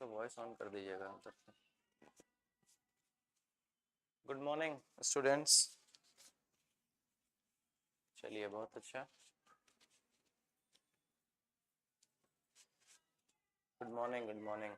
इसका voice on कर दीजिएगा उधर से। Good morning students. चलिए बहुत अच्छा। Good morning good morning.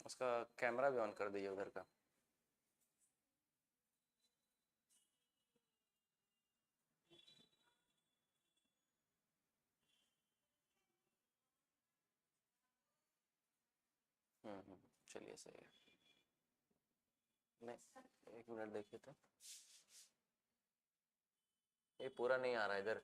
उसका कैमरा भी ऑन कर दीजिए उधर का। चलिए सही है। नहीं, एक मिनट देखिए तो ये पूरा नहीं आ रहा इधर।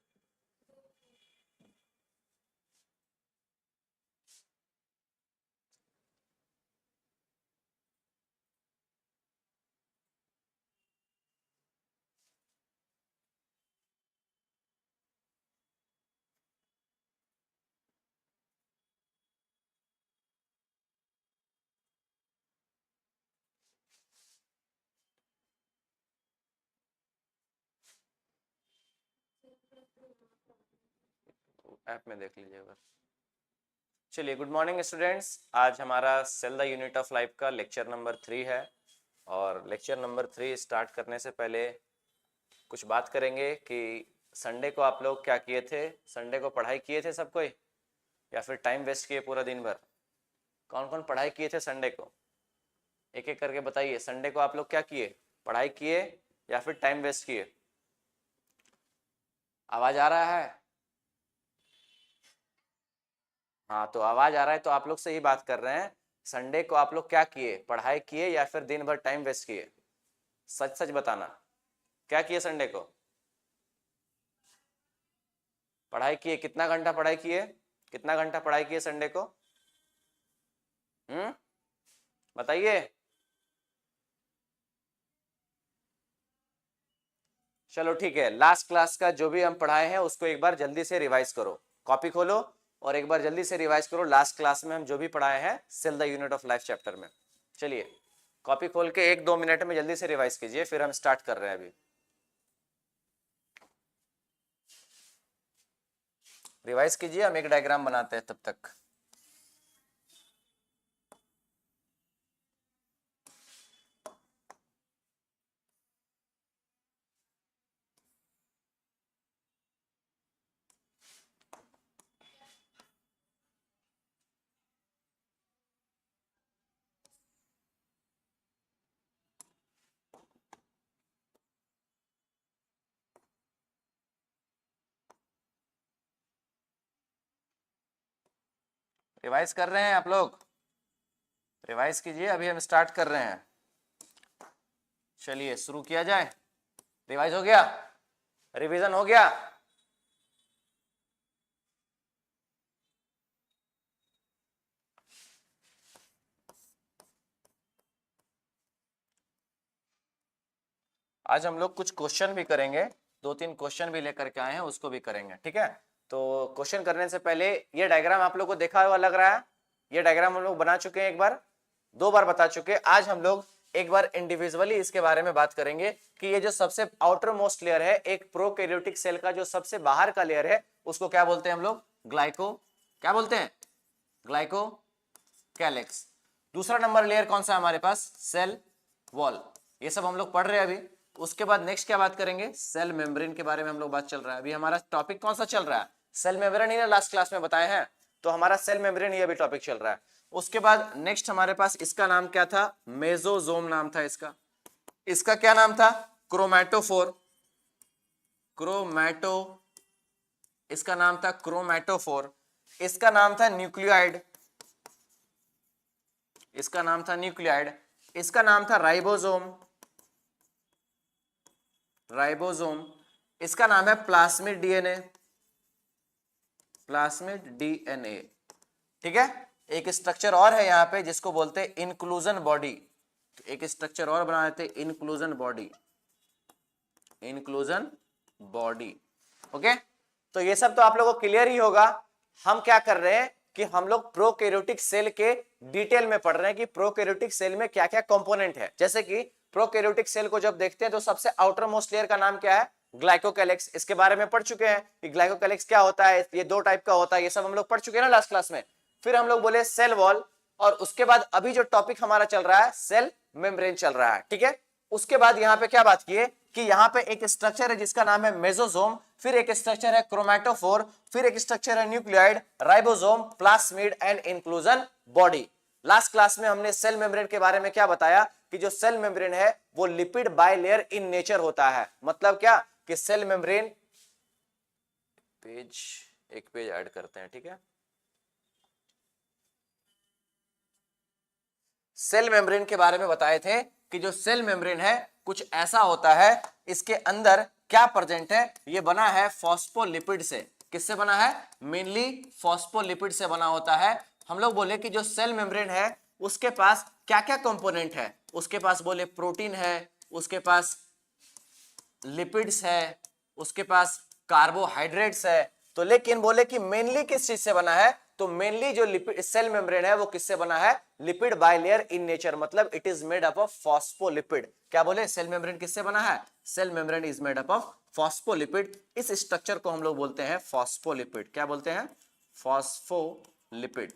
ऐप में देख लीजिएगा। चलिए गुड मॉर्निंग स्टूडेंट्स। आज हमारा cell the unit of life का लेक्चर नंबर 3 है। और लेक्चर नंबर 3 स्टार्ट करने से पहले कुछ बात करेंगे कि संडे को आप लोग क्या किए थे। संडे को पढ़ाई किए थे सब कोई, या फिर टाइम वेस्ट किए पूरा दिन भर? कौन कौन पढ़ाई किए थे संडे को? एक एक करके बताइए। संडे को आप लोग क्या किए? पढ़ाई किए या फिर टाइम वेस्ट किए? आवाज आ रहा है? हाँ, तो आवाज आ रहा है तो आप लोग से ही बात कर रहे हैं। संडे को आप लोग क्या किए? पढ़ाई किए या फिर दिन भर टाइम वेस्ट किए? सच सच बताना। क्या किए संडे को? पढ़ाई किए? कितना घंटा पढ़ाई किए? कितना घंटा पढ़ाई किए संडे को? बताइए। चलो ठीक है, लास्ट क्लास का जो भी हम पढ़ाए हैं उसको एक बार जल्दी से रिवाइज करो। कॉपी खोलो और एक बार जल्दी से रिवाइज करो। लास्ट क्लास में हम जो भी पढ़ाए हैं cell the unit of life chapter में। चलिए कॉपी खोल के 1-2 मिनट में जल्दी से रिवाइज कीजिए, फिर हम स्टार्ट कर रहे हैं। अभी रिवाइज कीजिए, हम एक डायग्राम बनाते हैं तब तक। रिवाइज कर रहे हैं आप लोग? रिवाइज कीजिए, अभी हम स्टार्ट कर रहे हैं। चलिए शुरू किया जाए। रिवाइज हो गया? रिवीजन हो गया? आज हम लोग कुछ क्वेश्चन भी करेंगे। 2-3 क्वेश्चन भी लेकर के आए हैं, उसको भी करेंगे। ठीक है, तो क्वेश्चन करने से पहले ये डायग्राम आप लोग को देखा हुआ लग रहा है। ये डायग्राम हम लोग बना चुके हैं, एक बार 2 बार बता चुके हैं। आज हम लोग एक बार इंडिविजुअली इसके बारे में बात करेंगे कि ये जो सबसे आउटर मोस्ट लेयर है एक प्रोकैरियोटिक सेल का, जो सबसे बाहर का लेयर है, उसको क्या बोलते हैं हम लोग? ग्लाइको, क्या बोलते हैं? Glyco calyx. दूसरा नंबर लेयर कौन सा है हमारे पास? Cell wall. ये सब हम लोग पढ़ रहे हैं अभी। उसके बाद नेक्स्ट क्या बात करेंगे? सेल मेम्ब्रेन के बारे में हम लोग बात चल रहा है। अभी हमारा टॉपिक कौन सा चल रहा है? सेल मेम्ब्रेन ही ना लास्ट क्लास में बताए हैं, तो हमारा सेल मेम्ब्रेन ही अभी टॉपिक चल रहा है। उसके बाद नेक्स्ट हमारे पास, इसका नाम क्या था? मेसोजोम नाम था इसका। इसका क्या नाम था? क्रोमैटोफोर। क्रोमैटो, इसका नाम था क्रोमैटोफोर। इसका नाम था न्यूक्लियोइड। इसका नाम था न्यूक्लियोइड। इसका नाम था राइबोसोम। राइबोसोम। इसका नाम है प्लास्मिड डीएनए। Plasmid DNA. ठीक है। एक स्ट्रक्चर और है यहाँ पे जिसको बोलते हैं इंक्लूजन बॉडी। एक स्ट्रक्चर और बना देते हैं, inclusion body. Inclusion body. Okay, तो ये सब तो आप लोगों को क्लियर ही होगा। हम क्या कर रहे हैं कि हम लोग प्रोकैरियोटिक सेल के डिटेल में पढ़ रहे हैं कि प्रोकैरियोटिक सेल में क्या क्या कंपोनेंट है। जैसे कि प्रोकैरियोटिक सेल को जब देखते हैं तो सबसे आउटर मोस्ट लेयर का नाम क्या है, ग्लाइकोकैलिक्स। इसके बारे में पढ़ चुके हैं कि ग्लाइकोकैलिक्स क्या होता है, ये 2 टाइप का होता है, ये सब हम लोग पढ़ चुके हैं ना लास्ट क्लास में। फिर हम लोग बोले सेल वॉल, और उसके बाद अभी जो टॉपिक हमारा चल रहा है सेल मेम्ब्रेन चल रहा है, ठीक है। उसके बाद यहाँ पे क्या बात की है कि यहाँ पे एक स्ट्रक्चर है जिसका नाम है मेसोसोम, फिर एक स्ट्रक्चर है क्रोमैटोफोर, फिर एक स्ट्रक्चर है nucleoid, ribosome, plasmid and inclusion body. Last class में हमने सेल मेम्ब्रेन के बारे में क्या बताया कि जो सेल मेम्ब्रेन है वो लिपिड बाइलेयर इन नेचर होता है। मतलब क्या कि सेल मेम्ब्रेन, एक पेज ऐड करते हैं, ठीक है। सेल मेम्ब्रेन के बारे में बताए थे कि जो सेल मेम्ब्रेन है कुछ ऐसा होता है, इसके अंदर क्या प्रेजेंट है, ये बना है फॉस्फोलिपिड से। किससे बना है, मेनली फॉस्फोलिपिड से बना होता है। हम लोग बोले कि जो सेल मेम्ब्रेन है उसके पास क्या क्या कंपोनेंट है, उसके पास बोले प्रोटीन है, उसके पास लिपिड्स है, उसके पास कार्बोहाइड्रेट्स है। तो लेकिन बोले कि मेनली किस चीज से बना है, तो मेनली जो लिपिड सेल मेम्ब्रेन है वो किससे बना है, लिपिड बाइलेयर इन नेचर, मतलब it is made up of phospholipid. क्या बोले, सेल मेम्ब्रेन किससे बना है, cell membrane is made up of phospholipid. इस स्ट्रक्चर को हम लोग बोलते हैं फॉस्फोलिपिड। क्या बोलते हैं, फॉस्फोलिपिड।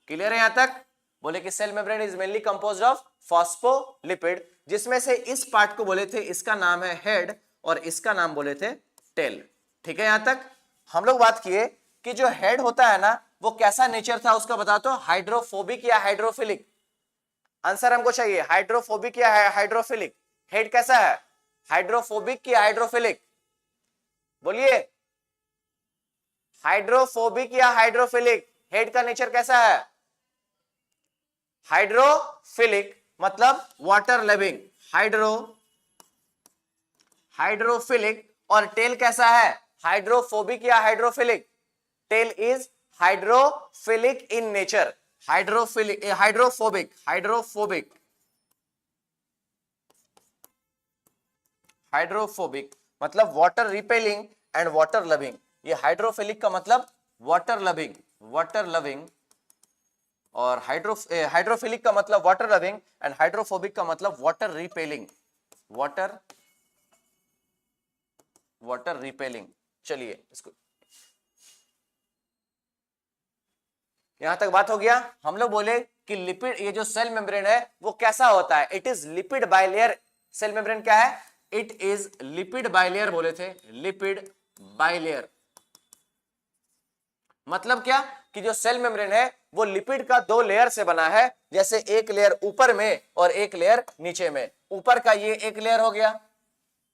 क्लियर है यहां तक। बोले कि cell membrane is mainly composed of phospholipid, जिसमें से इस पार्ट को बोले थे इसका नाम है हेड और इसका नाम बोले थे टेल। ठीक है, यहां तक हम लोग बात किए कि जो हेड होता है ना वो कैसा नेचर था उसका बता दो, हाइड्रोफोबिक या हाइड्रोफिलिक। आंसर हमको चाहिए, हाइड्रोफोबिक या हाइड्रोफिलिक। हेड कैसा है, हाइड्रोफोबिक या हाइड्रोफिलिक, बोलिए। हाइड्रोफोबिक या हाइड्रोफिलिक, हेड का नेचर कैसा है, हाइड्रोफिलिक, मतलब वाटर लविंग, हाइड्रोफिलिक। और टेल कैसा है, हाइड्रोफोबिक या hydrophilic, tail is hydrophilic in nature, hydrophilic hydrophobic, hydrophobic मतलब water repelling and water loving. ये हाइड्रोफिलिक का मतलब वाटर लविंग, और हाइड्रोफिलिक का मतलब वाटर लविंग एंड हाइड्रोफोबिक का मतलब वाटर रिपेलिंग, वाटर रिपेलिंग। चलिए इसको, यहां तक बात हो गया। हम लोग बोले कि लिपिड, ये जो सेल मेम्ब्रेन है वो कैसा होता है, it is lipid bilayer. Cell membrane क्या है, इट इज लिपिड बाइलेयर बोले थे, लिपिड बाइलेयर। मतलब क्या कि जो सेल मेम्ब्रेन है वो लिपिड का 2 लेयर से बना है, जैसे एक लेयर ऊपर में और एक लेयर नीचे में। ऊपर का ये एक लेयर हो गया,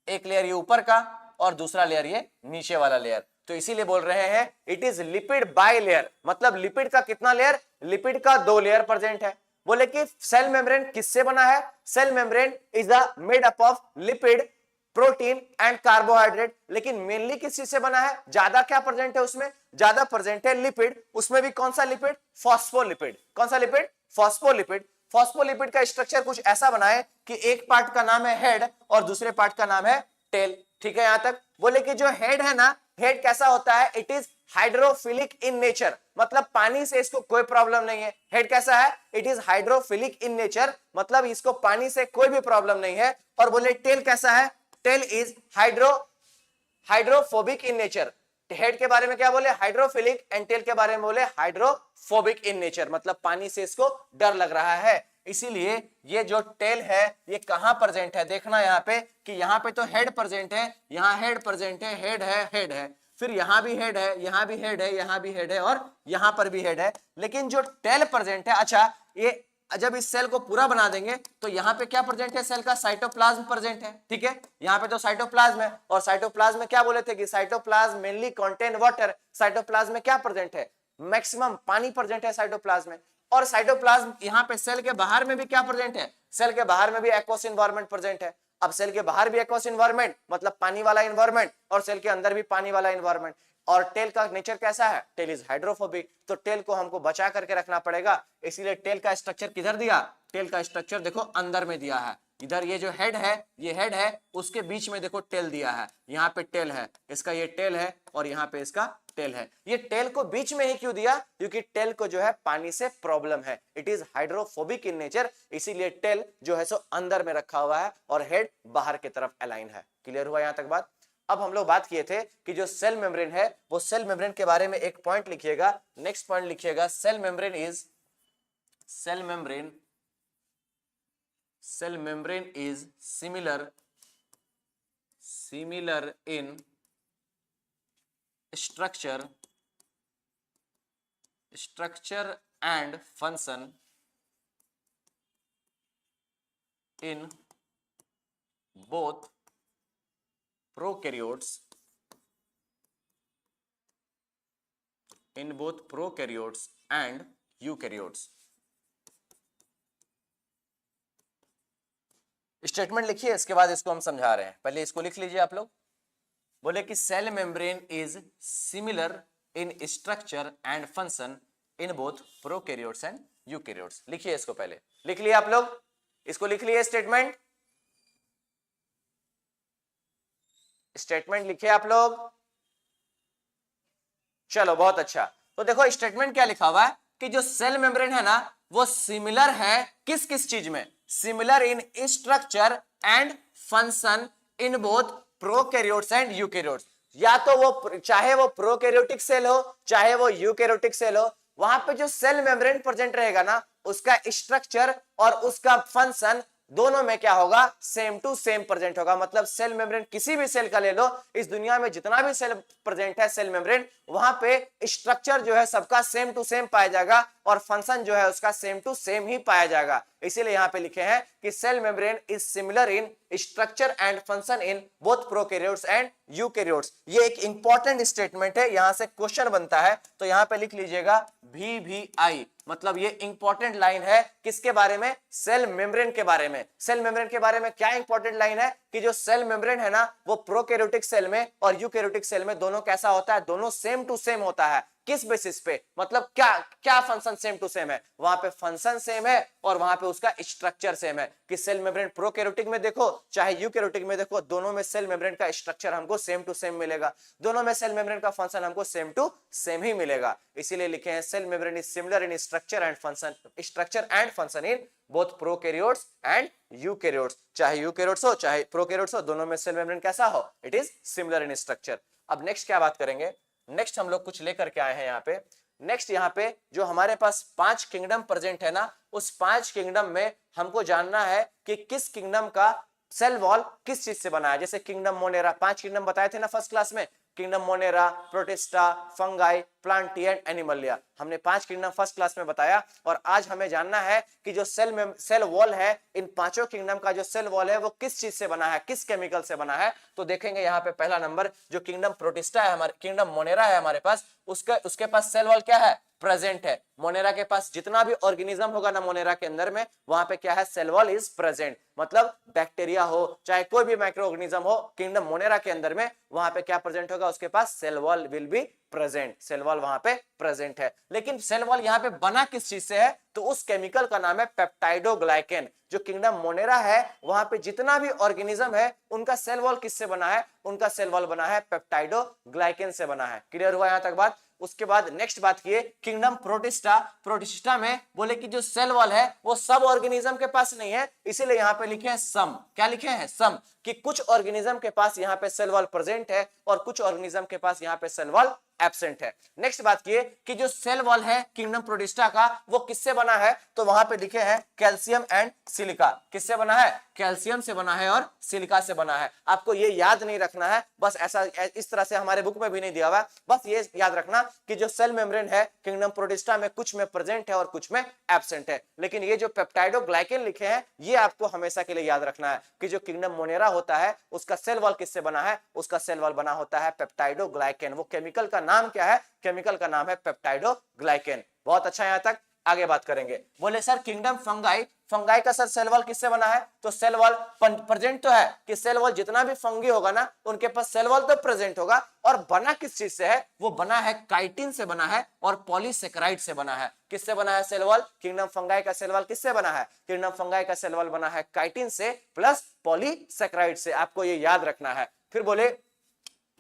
एक लेयर ये ऊपर का, और दूसरा लेयर ये नीचे वाला लेयर। तो इसीलिए बोल रहे हैं इट इज लिपिड बाइलेयर, मतलब लिपिड का कितना लेयर, लिपिड का 2 लेयर प्रेजेंट है। बोले कि सेल मेम्ब्रेन किससे बना है, cell membrane is the made up of lipid, protein and carbohydrate. लेकिन मेनली किस चीज से बना है, ज्यादा क्या प्रेजेंट है उसमें, ज्यादा प्रेजेंट है लिपिड। उसमें भी कौन सा लिपिड, फॉस्फोलिपिड। कौन सा लिपिड, फॉस्फोलिपिड। फॉस्फोलिपिड का स्ट्रक्चर कुछ ऐसा बना है कि एक पार्ट का नाम है हेड और दूसरे पार्ट का नाम है टेल। ठीक है, यहां तक। बोले कि जो हेड है ना, हेड कैसा होता है, it is hydrophilic in nature, मतलब पानी से इसको कोई प्रॉब्लम नहीं है। हेड कैसा है, it is hydrophilic in nature, मतलब इसको पानी से कोई भी प्रॉब्लम नहीं है। और बोले टेल कैसा है, tail is hydrophobic in nature. Head के बारे में क्या बोले, हाइड्रोफिलिक, एंड टेल के बारे में बोले हाइड्रोफोबिक इन नेचर, मतलब पानी से इसको डर लग रहा है। इसीलिए ये जो टेल है ये कहां प्रेजेंट है, देखना यहाँ पे कि यहाँ पे तो हेड प्रेजेंट है, यहाँ हेड प्रेजेंट है, हेड है, फिर यहाँ भी हेड है, यहाँ भी हेड है, यहाँ भी हेड है, और यहाँ पर भी हेड है। लेकिन जो टेल प्रेजेंट है, अच्छा ये जब इस सेल को पूरा बना देंगे तो यहाँ पे क्या प्रेजेंट है, सेल का साइटोप्लाज्म प्रेजेंट है। ठीक है, यहाँ पे तो साइटोप्लाज्म है, और साइटोप्लाज्म में क्या बोले थे कि cytoplasm mainly contain water. Cytoplasm में क्या प्रेजेंट है, मैक्सिमम पानी प्रेजेंट है साइटोप्लाज्म में। और साइटोप्लाज्म यहाँ पे सेल के बाहर में भी क्या प्रेजेंट है, सेल के बाहर में भी एक्वस एनवायरनमेंट प्रेजेंट है। अब सेल के बाहर भी एक्वस एनवायरनमेंट मतलब पानी वाला एनवायरनमेंट, और सेल के अंदर भी पानी वाला एनवायरनमेंट। और टेल का नेचर कैसा है, टेल इज हाइड्रोफोबिक, तो टेल को हमको बचा करके रखना पड़ेगा। इसीलिए टेल का स्ट्रक्चर किधर दिया, टेल का स्ट्रक्चर देखो अंदर में दिया है, इधर ये जो हेड है, ये हेड है, उसके बीच में देखो टेल दिया है, यहाँ पे टेल है, इसका ये टेल है और यहाँ पे इसका टेल है। ये टेल को बीच में ही क्यों दिया? क्योंकि टेल को जो है पानी से प्रॉब्लम है, it is hydrophobic in nature, इसीलिए टेल जो है सो अंदर में रखा हुआ है और हेड बाहर की तरफ अलाइन है। क्लियर हुआ यहां तक बात? अब हम लोग बात किए थे कि जो सेल मेम्ब्रेन है, वो सेल मेम्ब्रेन के बारे में एक पॉइंट लिखिएगा, नेक्स्ट पॉइंट लिखिएगा, cell membrane is similar in structure and function in both prokaryotes and eukaryotes. Statement लिखिए, इसके बाद इसको हम समझा रहे हैं, पहले इसको लिख लीजिए आप लोग। बोले कि cell membrane is similar in structure and function in both prokaryotes and eukaryotes. लिखिए इसको, पहले लिख लिया आप लोग, इसको लिख लिए स्टेटमेंट लिखे आप लोग। चलो बहुत अच्छा। तो देखो स्टेटमेंट क्या लिखा हुआ है कि जो सेल मेम्ब्रेन है ना, वो सिमिलर है किस किस चीज में? Similar in structure and function in both prokaryotes and eukaryotes. या तो वो चाहे वो प्रोकैरियोटिक सेल हो चाहे वो यूकैरियोटिक सेल हो, वहां पे जो सेल मेम्ब्रेन प्रेजेंट रहेगा ना, उसका स्ट्रक्चर और उसका फंक्शन दोनों में क्या होगा? सेम टू सेम प्रेजेंट होगा। मतलब सेल मेम्ब्रेन किसी भी सेल का ले लो, इस दुनिया में जितना भी सेल प्रेजेंट है सेल मेम्ब्रेन, वहां पे स्ट्रक्चर जो है सबका सेम टू सेम पाया जाएगा और फंक्शन जो है उसका सेम टू सेम ही पाया जाएगा। इसीलिए यहां पे लिखे हैं कि cell membrane is similar in structure and function in both prokaryotes and eukaryotes. ये एक इंपॉर्टेंट स्टेटमेंट है, यहां से क्वेश्चन बनता है, तो यहां पे लिख लीजिएगा VVI। मतलब ये इंपॉर्टेंट लाइन है किसके बारे में? सेल मेम्ब्रेन के बारे में। सेल मेम्ब्रेन के बारे में क्या इंपॉर्टेंट लाइन है कि जो सेल मेम्ब्रेन है ना, वो प्रोकैरियोटिक सेल में और यूकैरियोटिक सेल में दोनों कैसा होता है? दोनों सेम टू सेम होता है। किस बेसिस पे? मतलब क्या क्या फंक्शन सेम टू सेम है? वहां पे फंक्शन सेम है और वहां पे उसका स्ट्रक्चर सेम है। कि सेल मेम्ब्रेन प्रोकैरियोटिक में देखो चाहे यूकैरियोटिक में देखो, दोनों में सेल मेम्ब्रेन का स्ट्रक्चर हमको सेम टू सेम मिलेगा, दोनों में सेल मेम्ब्रेन का फंक्शन हमको सेम टू सेम ही मिलेगा। इसीलिए लिखे हैं cell membrane is similar in structure and function in both prokaryotes and eukaryotes. चाहे यूकैरियोट्स हो चाहे प्रोकैरियोट्स हो, दोनों में सेल मेम्ब्रेन कैसा हो? It is similar in structure. अब नेक्स्ट क्या बात करेंगे? नेक्स्ट हम लोग कुछ लेकर के आए हैं यहाँ पे। नेक्स्ट यहाँ पे जो हमारे पास 5 किंगडम प्रेजेंट है ना, उस 5 किंगडम में हमको जानना है कि किस किंगडम का सेल वॉल किस चीज से बना है। जैसे किंगडम मोनेरा, 5 किंगडम बताए थे ना फर्स्ट क्लास में, kingdom Monera, protista, fungi, Plantae and Animalia. हमने 5 किंगडम फर्स्ट क्लास में बताया और आज हमें जानना है कि जो सेल वॉल है, इन पांचों किंगडम का जो सेल वॉल है वो किस चीज से बना है, किस केमिकल से बना है। तो देखेंगे यहाँ पे पहला नंबर जो किंगडम प्रोटिस्टा है, हमारे किंगडम मोनेरा है हमारे पास, उसके पास सेल वॉल क्या है? प्रेजेंट है। मोनेरा के पास जितना भी ऑर्गेनिज्म होगा ना मोनेरा के अंदर में, वहां पे क्या है? Cell wall is present. मतलब बैक्टीरिया हो चाहे कोई भी माइक्रो ऑर्गेनिज्म हो, किंगडम मोनेरा के अंदर में वहां पे क्या प्रेजेंट होगा? उसके पास cell wall will be present. Cell wall वहां पे प्रेजेंट है। लेकिन सेल वॉल यहाँ पे बना किस चीज से है? तो उस केमिकल का नाम है पेप्टाइडोग्लाइकेन। जो किंगडम मोनेरा है वहां पे जितना भी ऑर्गेनिज्म है उनका सेल वॉल किससे बना है? उनका सेल वॉल बना है पेप्टाइडोग्लाइकेन से बना है। क्लियर हुआ यहां तक बात? उसके बाद नेक्स्ट बात किए किंगडम प्रोटिस्टा में बोले कि जो सेल वॉल है वो सब ऑर्गेनिज्म के पास नहीं है, इसीलिए यहां पे लिखे हैं सम। क्या लिखे हैं? सम। कि कुछ ऑर्गेनिज्म के पास यहाँ पे सेल वॉल प्रेजेंट है और कुछ ऑर्गेनिज्म के पास यहाँ पे सेल वॉल एब्सेंट है। नेक्स्ट बात किए कि जो सेल वॉल है किंगडम प्रोटिस्टा का वो किससे बना है? तो वहां पे लिखे हैं कैल्शियम एंड सिलिका। किससे बना है? कैल्शियम से बना है और सिलिका से बना है। आपको ये याद नहीं रखना है, बस ऐसा इस तरह से हमारे बुक में भी नहीं दिया हुआ, बस ये याद रखना कि जो सेल मेम्ब्रेन है किंगडम प्रोटिस्टा में कुछ में प्रेजेंट है और कुछ में एब्सेंट है। लेकिन ये जो पेप्टाइडोग्लाइकेन लिखे हैं ये आपको हमेशा के लिए याद रखना है कि जो किंगडम मोनेरा होता है उसका सेल वॉल किससे बना है? उसका सेल वॉल बना होता है पेप्टाइडोग्लाइकेन। वो केमिकल का नाम क्या है? केमिकल का नाम है पेप्टाइडोग्लाइकेन। बहुत अच्छा यहां तक। आगे बात करेंगे। बोले सर किंगडम फंगाई, फंगाई का सर सेल वॉल किससे बना है? तो सेल वॉल प्रेजेंट तो है कि सेल वॉल जितना भी फंगी होगा ना उनके पास सेल वॉल तो प्रेजेंट होगा, और बना किस चीज से है? वो बना है काइटिन से बना है और पॉलीसेकेराइड से बना है। किससे बना है सेल वॉल? किंगडम फंगाई का सेल वॉल किससे बना है? किंगडम फंगाई का सेल वॉल बना है काइटिन से प्लस पॉलीसेकेराइड से, आपको ये याद रखना है। फिर बोले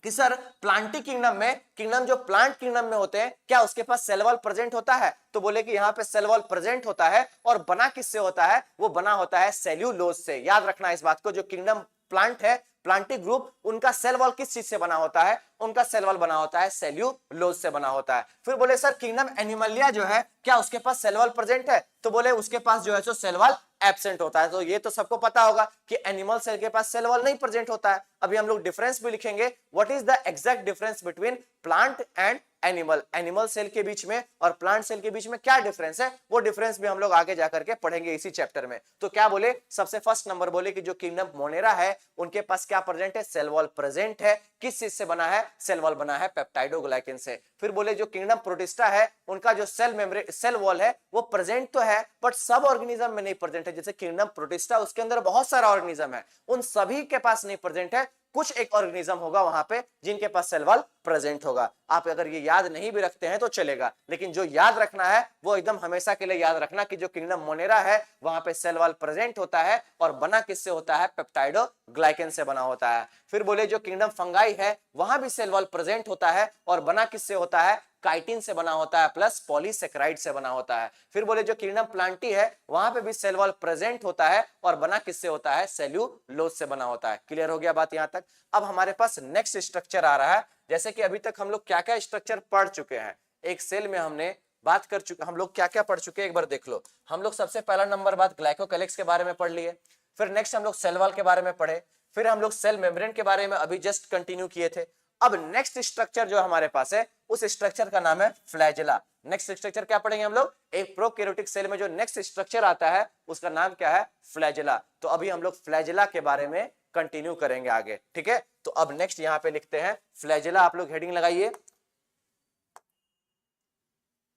कि सर प्लांटी किंगडम में, किंगडम जो प्लांट किंगडम में होते हैं, क्या उसके पास सेल वॉल प्रेजेंट होता है? तो बोले कि यहाँ पे सेल वॉल प्रेजेंट होता है, और बना किससे होता है? वो बना होता है सेल्यूलोज से। याद रखना इस बात को, जो किंगडम प्लांट है, प्लांटी ग्रुप, उनका सेल वॉल किस चीज से बना होता है? उनका सेल वॉल बना होता है सेल्यूलोज से बना होता है। फिर बोले सर किंगडम एनिमलिया जो है, क्या उसके पास सेल वॉल प्रेजेंट है? तो बोले उसके पास जो है सो सेल वॉल एब्सेंट होता है। तो ये तो सबको पता होगा कि एनिमल सेल के पास सेल वॉल नहीं प्रेजेंट होता है। अभी हम लोग डिफरेंस भी लिखेंगे, what is the exact difference between plant and animal. Animal cell के बीच में और प्लांट सेल के बीच में क्या डिफरेंस है, वो डिफरेंस भी हम लोग आगे जाकर के पढ़ेंगे इसी चैप्टर में। तो क्या बोले, सबसे फर्स्ट नंबर बोले कि जो किंगडम मोनेरा है उनके पास क्या प्रेजेंट है? सेल वॉल प्रेजेंट है। किस चीज से बना है? सेल वॉल बना है पेप्टाइडोग्लाइकेन से। फिर बोले जो किंगडम प्रोटिस्टा है उनका जो सेल वॉल है वो प्रेजेंट तो है बट सब ऑर्गेनिज्म में नहीं प्रेजेंट है। जैसे किंगडम प्रोटिस्टा, उसके अंदर बहुत सारा ऑर्गेनिज्म है, उन सभी के पास नहीं प्रेजेंट है, कुछ एक ऑर्गेनिज्म होगा वहां पे जिनके पास सेल वॉल प्रेजेंट होगा। आप अगर ये याद नहीं भी रखते हैं तो चलेगा, लेकिन जो याद रखना है वो एकदम हमेशा के लिए याद रखना कि जो किंगडम मोनेरा है वहां पे सेल वॉल प्रेजेंट होता है, और बना किससे होता है? पेप्टाइडोग्लाइकेन से बना होता है। फिर बोले जो किंगडम फंगाई है वहां भी सेल वॉल प्रेजेंट होता है, और बना किससे होता है? काइटिन से बना होता है प्लस पॉलीसेकेराइड से बना होता है। फिर बोले जो किंगडम प्लांटी है वहां पे भी सेल वॉल प्रेजेंट होता है, और बना किससे होता है? सेल्यूलोज से बना होता है। क्लियर हो गया बात यहां तक? अब हमारे पास नेक्स्ट स्ट्रक्चर आ रहा है। जैसे कि अभी तक हम लोग क्या क्या स्ट्रक्चर पढ़ चुके हैं, एक सेल में हमने बात कर चुके, हम लोग क्या क्या पढ़ चुके हैं एक बार देख लो। हम लोग सबसे पहला नंबर बात ग्लाइकोकैलिक्स के बारे में पढ़ लिए, फिर नेक्स्ट हम लोग सेल वॉल के बारे में पढ़े, फिर हम लोग सेल मेम्ब्रेन के बारे में अभी जस्ट कंटिन्यू किए थे। अब नेक्स्ट स्ट्रक्चर जो हमारे पास है उस स्ट्रक्चर का नाम है फ्लैजेला। नेक्स्ट स्ट्रक्चर क्या पढ़ेंगे हम लोग? एक प्रोकैरियोटिक सेल में जो नेक्स्ट स्ट्रक्चर आता है उसका नाम क्या है? फ्लैजेला। तो अभी हम लोग फ्लैजेला के बारे में कंटिन्यू करेंगे आगे, ठीक है? तो अब नेक्स्ट यहां पे लिखते हैं फ्लैजेला, आप लोग हेडिंग लगाइए।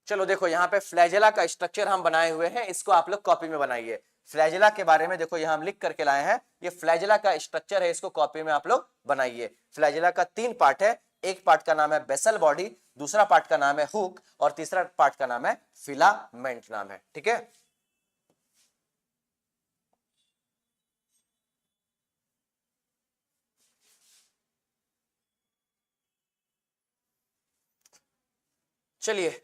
चलो देखो यहाँ पे फ्लैजेला का स्ट्रक्चर हम बनाए हुए हैं, इसको आप लोग कॉपी में बनाइए। फ्लैजेला के बारे में देखो यहाँ हम लिख करके लाए हैं, ये फ्लैजेला का स्ट्रक्चर है, इसको कॉपी में आप लोग बनाइए। फ्लैजेला का 3 पार्ट है, एक पार्ट का नाम है बेसल बॉडी, दूसरा पार्ट का नाम है हुक, और तीसरा पार्ट का नाम है फिलामेंट नाम है, ठीक है? चलिए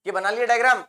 ये बना लिया डायग्राम,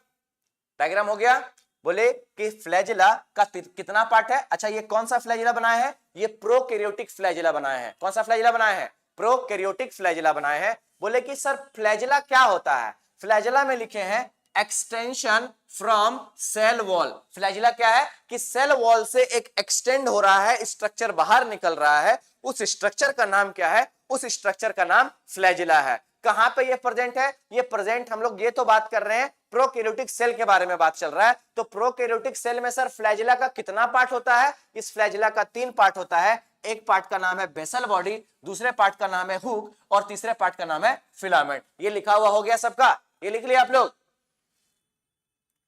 डायग्राम हो गया। बोले कि फ्लैजेला का कितना पार्ट है? अच्छा ये कौन सा फ्लैजेला बनाया है? ये प्रोकैरियोटिक फ्लैजेला बनाया है। कौन सा फ्लैजेला बनाया है? प्रोकैरियोटिक फ्लैजेला बनाया है। बोले कि सर फ्लैजेला क्या होता है? फ्लैजेला में लिखे हैं extension from cell wall. Flagella क्या है? कि सेल वॉल से एक एक्सटेंड हो रहा है, स्ट्रक्चर बाहर निकल रहा है, उस स्ट्रक्चर का नाम क्या है? उस स्ट्रक्चर का नाम फ्लैजेला है। कहां पे ये प्रेजेंट है? ये प्रेजेंट, हम लोग ये तो बात कर रहे हैं प्रोकैरियोटिक सेल के बारे में बात चल रहा है। तो प्रोकैरियोटिक सेल में सर फ्लैजेला का कितना पार्ट होता है? इस फ्लैजेला का 3 पार्ट होता है। एक पार्ट का नाम है बेसल बॉडी, दूसरे पार्ट का नाम है हुक, और तीसरे पार्ट का नाम है फिलामेंट। ये लिखा हुआ हो गया सबका? ये लिख लिया आप लोग?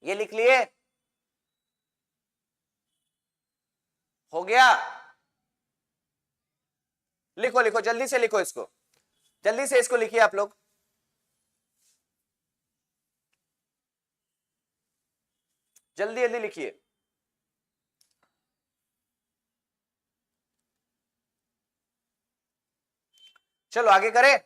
ये लिख लिए? हो गया? लिखो लिखो, जल्दी से लिखो इसको, जल्दी से इसको लिखिए आप लोग। जल्दी जल्दी लिखिए। चलो आगे करें।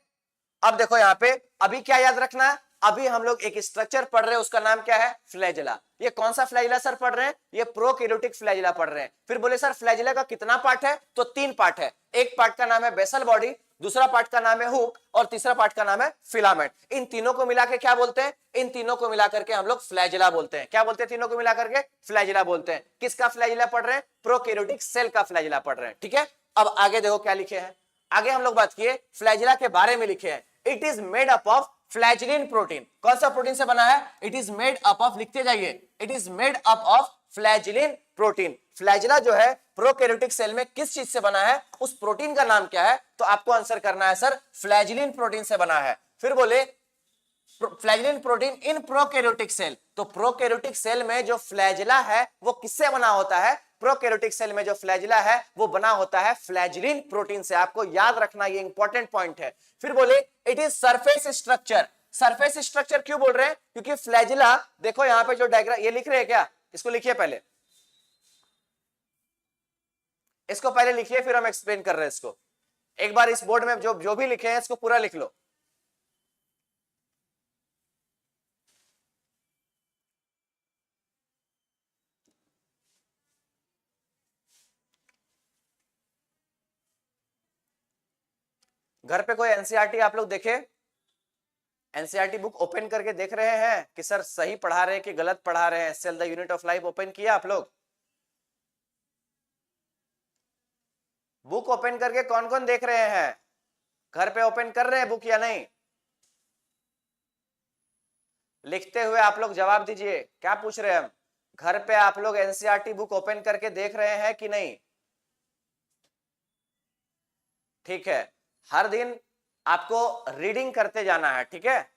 अब देखो यहां पे अभी क्या याद रखना है? अभी हम लोग एक स्ट्रक्चर पढ़ रहे हैं, उसका नाम क्या है? फ्लैजेला। ये कौन सा फ्लैजेला सर पढ़ रहे हैं? ये प्रोकैरियोटिक फ्लैजेला पढ़ रहे हैं। फिर बोले सर फ्लैजेला का कितना पार्ट है? तो 3 पार्ट है। एक पार्ट का नाम है बेसल बॉडी, दूसरा पार्ट का नाम है हुक, और तीसरा पार्ट का नाम है फिलामेंट। इन तीनों को मिलाकर क्या बोलते हैं? इन तीनों को मिलाकर के हम लोग फ्लैजेला बोलते हैं। क्या बोलते हैं? तीनों को मिलाकर के फ्लैजेला बोलते हैं। किसका फ्लैजेला पढ़ रहे हैं? प्रोकैरियोटिक सेल का फ्लैजेला पढ़ रहे हैं, ठीक है? अब आगे देखो क्या लिखे हैं। आगे हम लोग बात किए फ्लैजेला के बारे में, लिखे हैं it is made up of flagellin protein. कौन सा प्रोटीन से बना है? It is made up of, लिखते जाइए, it is made up of flagellin protein. Flagella जो है प्रोकैरियोटिक सेल में किस चीज से बना है? उस प्रोटीन का नाम क्या है? तो आपको आंसर करना है सर फ्लैजिलिन प्रोटीन से बना है। फिर बोले flagellin protein in prokaryotic cell. तो प्रोकैरियोटिक सेल में जो फ्लैजिला है वो किससे बना होता है? प्रोकैरियोटिक सेल में जो फ्लैजिला है वो बना होता है फ्लैजिलिन प्रोटीन से। आपको याद रखना, ये इंपॉर्टेंट पॉइंट है। फिर बोले it is surface structure. Surface structure क्यों बोल रहे हैं? क्योंकि फ्लैजिला, देखो यहां पे जो डायग्राम ये लिख रहे हैं क्या, इसको लिखिए पहले, इसको पहले लिखिए फिर हम एक्सप्लेन कर रहे हैं इसको। एक बार इस बोर्ड में जो जो भी लिखे हैं इसको पूरा लिख लो। घर पे कोई एनसीईआरटी आप लोग देखे? एनसीईआरटी बुक ओपन करके देख रहे हैं कि सर सही पढ़ा रहे हैं कि गलत पढ़ा रहे हैं? Cell the unit of life open किया आप लोग? बुक ओपन करके कौन कौन देख रहे हैं? घर पे ओपन कर रहे हैं बुक या नहीं? लिखते हुए आप लोग जवाब दीजिए। क्या पूछ रहे हैं हम? घर पे आप लोग एनसीईआरटी बुक ओपन करके देख रहे हैं कि नहीं? ठीक है, हर दिन आपको रीडिंग करते जाना है, ठीक है।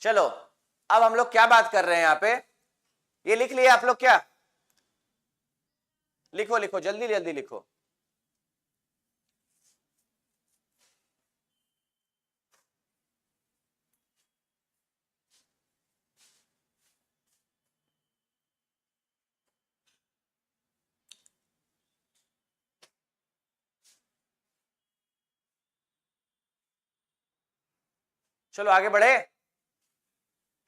चलो अब हम लोग क्या बात कर रहे हैं यहाँ पे, ये लिख लिए आप लोग क्या? लिखो लिखो जल्दी जल्दी लिखो। चलो आगे बढ़े,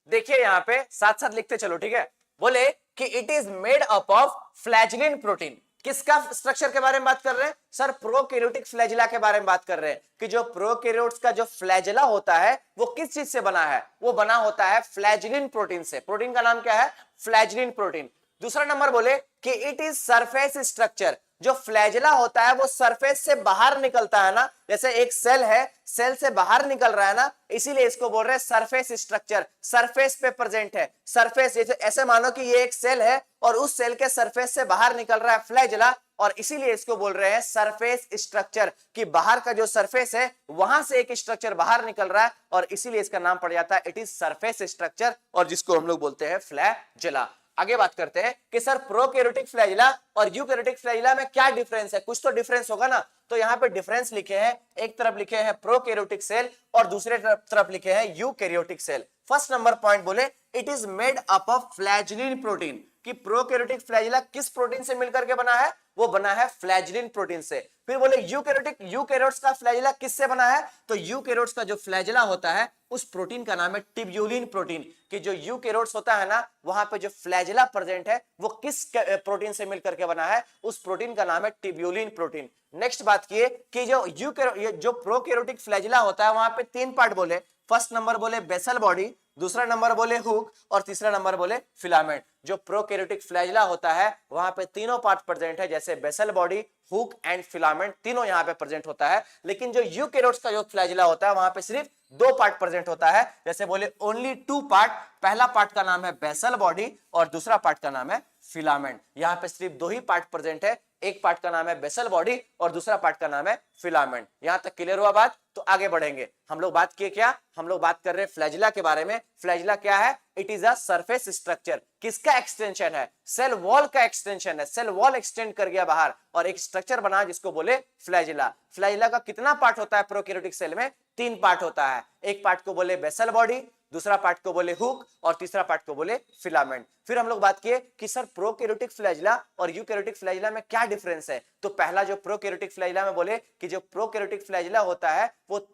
देखिए यहां पे साथ साथ लिखते चलो, ठीक है। बोले कि it is made up of flagellin protein. किसका स्ट्रक्चर के बारे में बात कर रहे हैं? सर प्रोकैरियोटिक फ्लैजिला के बारे में बात कर रहे हैं कि जो प्रोकैरियोट्स का जो फ्लैजिला होता है वो किस चीज से बना है? वो बना होता है फ्लैजिलिन प्रोटीन से। प्रोटीन का नाम क्या है? Flagellin protein. दूसरा नंबर बोले कि इट इज सरफेस स्ट्रक्चर। जो फ्लैजिला होता है वो सरफेस से बाहर निकलता है ना, जैसे एक सेल है, सेल से बाहर निकल रहा है ना, इसीलिए इसको बोल रहे हैं सरफेस स्ट्रक्चर। सरफेस पे प्रेजेंट है। सरफेस, ऐसे मानो कि ये एक सेल है और उस सेल के सरफेस से बाहर निकल रहा है फ्लैजिला, और इसीलिए इसको बोल रहे हैं सरफेस स्ट्रक्चर, कि बाहर का जो सरफेस है वहां से एक स्ट्रक्चर बाहर निकल रहा है और इसीलिए इसका नाम पड़ जाता है इट इज सरफेस स्ट्रक्चर, और जिसको हम लोग बोलते हैं फ्लैजिला। आगे बात करते हैं कि सर प्रोकैरियोटिक फ्लैजिला और यूकैरियोटिक फ्लैजिला में क्या डिफरेंस है? कुछ तो डिफरेंस होगा ना। तो यहाँ पे डिफरेंस लिखे हैं, एक तरफ लिखे हैं प्रोकैरियोटिक सेल और दूसरे तरफ लिखे हैं eukaryotic cell. First number point बोले it is made up of flagellin protein, कि प्रोकैरियोटिक फ्लैजिला किस प्रोटीन से मिलकर के बना है? वो बना है फ्लैजिलिन प्रोटीन से। फिर बोले यूकैरियोट्स का फ्लैजिला किससे बना है? तो यूकैरियोट्स का जो फ्लैजिला होता है उस प्रोटीन का नाम है ट्यूब्यूलिन प्रोटीन, कि जो यूकैरियोट्स होता है ना वहां पे जो फ्लैजिला प्रेजेंट है वो किस प्रोटीन से मिलकर के बना है? उस प्रोटीन का नाम है ट्यूब्यूलिन प्रोटीन। नेक्स्ट बात किए कि जो प्रोकैरियोटिक फ्लैजिला होता है वहां पे 3 पार्ट बोले। फर्स्ट नंबर बोले बेसल बॉडी, दूसरा नंबर बोले हुक और तीसरा नंबर बोले फिलामेंट। जो प्रोकैरियोटिक फ्लैजिला होता है वहां पे तीनों पार्ट प्रेजेंट है, जैसे basal body, hook and filament, तीनों यहां पे प्रेजेंट होता है। लेकिन जो यूकैरियोट्स का जो फ्लैजिला होता है वहां पे सिर्फ 2 पार्ट प्रेजेंट होता है, जैसे बोले ओनली 2 पार्ट। पहला पार्ट का नाम है बेसल बॉडी और दूसरा पार्ट का नाम है फिलामेंट। यहां पे सिर्फ 2 ही पार्ट प्रेजेंट है, एक पार्ट का नाम है बेसल बॉडी और दूसरा पार्ट का नाम है फिलामेंट। यहां तक क्लियर हुआ बात? तो आगे बढ़ेंगे। हम लोग बात किए क्या? हम लोग बात कर रहे हैं फ्लैजिला के बारे में। फ्लैजिला क्या है? It is a surface structure. किसका एक्सटेंशन है? सेल वॉल का एक्सटेंशन है। सेल वॉल एक्सटेंड कर गया बाहर और एक स्ट्रक्चर बना जिसको बोले फ्लैजिला। फ्लैजिला का कितना पार्ट होता है प्रोकैरियोटिक सेल में? 3 पार्ट होता है। एक पार्ट को बोले बेसल बॉडी, दूसरा पार्ट को बोले हुक और तीसरा पार्ट को बोले फिलामेंट। फिर हम लोग बात किए कि सर प्रोकैरियोटिक फ्लैजिला और यूकैरियोटिक फ्लैजिला में क्या डिफरेंस है? तो पहला जो प्रोकैरियोटिक फ्लैजिला में बोले कि जो प्रोकैरियोटिक फ्लैजिला होता है वो